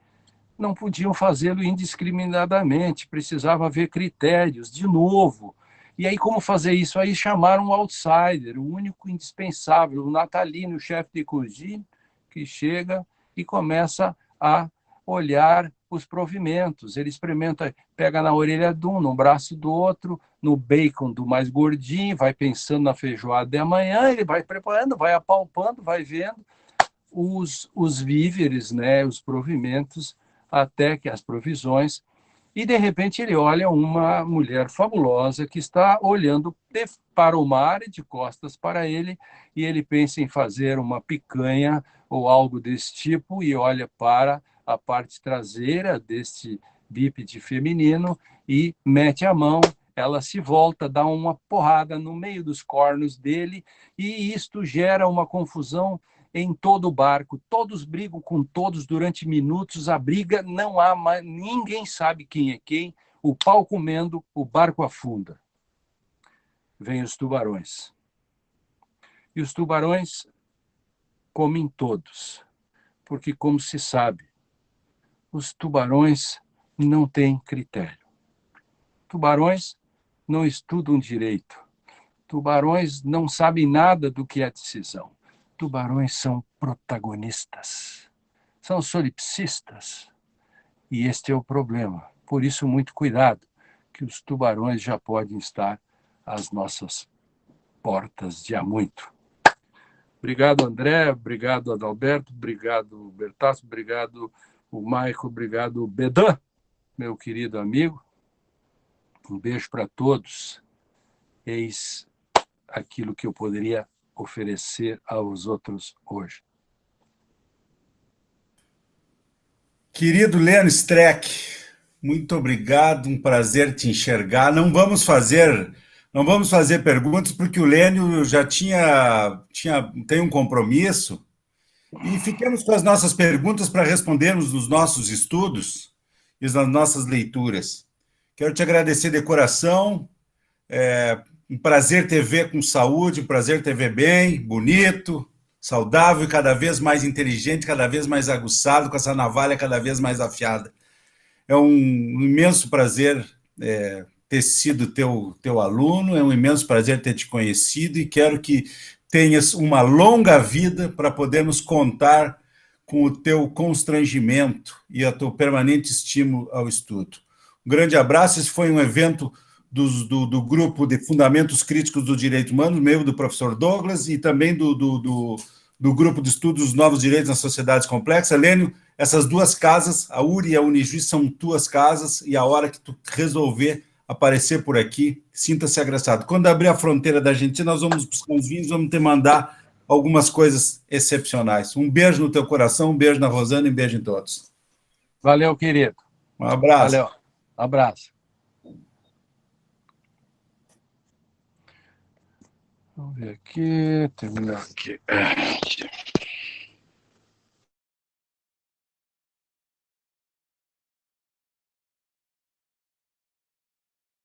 não podiam fazê-lo indiscriminadamente, precisava haver critérios, de novo. E aí, como fazer isso? Aí chamaram um outsider, o único indispensável, o Natalino, o chefe de cozinha, que chega e começa a olhar os provimentos. Ele experimenta, pega na orelha de um, no braço do outro, no bacon do mais gordinho, vai pensando na feijoada de amanhã, ele vai preparando, vai apalpando, vai vendo os víveres, né, os provimentos, até que as provisões, e de repente ele olha uma mulher fabulosa que está olhando para o mar e de costas para ele, e ele pensa em fazer uma picanha ou algo desse tipo, e olha para a parte traseira deste bípede feminino e mete a mão, ela se volta, dá uma porrada no meio dos cornos dele, e isto gera uma confusão em todo o barco. Todos brigam com todos durante minutos, a briga não há mais, ninguém sabe quem é quem, o pau comendo, o barco afunda. Vêm os tubarões. E os tubarões comem todos, porque, como se sabe, os tubarões não têm critério. Tubarões não estudam direito. Tubarões não sabem nada do que é decisão. Tubarões são protagonistas, são solipsistas. E este é o problema. Por isso, muito cuidado, que os tubarões já podem estar às nossas portas de há muito. Obrigado, André, obrigado, Adalberto, obrigado, Bertasso, obrigado, o Maico, obrigado, Bedan, meu querido amigo. Um beijo para todos. Eis aquilo que eu poderia oferecer aos outros hoje. Querido Lênio Streck, muito obrigado, um prazer te enxergar. Não vamos fazer perguntas, porque o Lênio já tem um compromisso, e fiquemos com as nossas perguntas para respondermos nos nossos estudos e nas nossas leituras. Quero te agradecer de coração, um prazer te ver com saúde, um prazer te ver bem, bonito, saudável e cada vez mais inteligente, cada vez mais aguçado, com essa navalha cada vez mais afiada. É um imenso prazer ter sido teu aluno, é um imenso prazer ter te conhecido, e quero que tenhas uma longa vida para podermos contar com o teu constrangimento e o teu permanente estímulo ao estudo. Um grande abraço. Esse foi um evento do grupo de Fundamentos Críticos do Direito Humano, meu, do professor Douglas, e também do grupo de estudos dos Novos Direitos nas Sociedades Complexas. Lênio, essas duas casas, a URI e a Unijuiz, são tuas casas, e a hora que tu resolver aparecer por aqui, sinta-se agraciado. Quando abrir a fronteira da Argentina, nós vamos buscar uns vinhos, vamos te mandar algumas coisas excepcionais. Um beijo no teu coração, um beijo na Rosana e um beijo em todos. Valeu, querido. Um abraço. Valeu. Abraço. Vamos ver aqui, terminar aqui.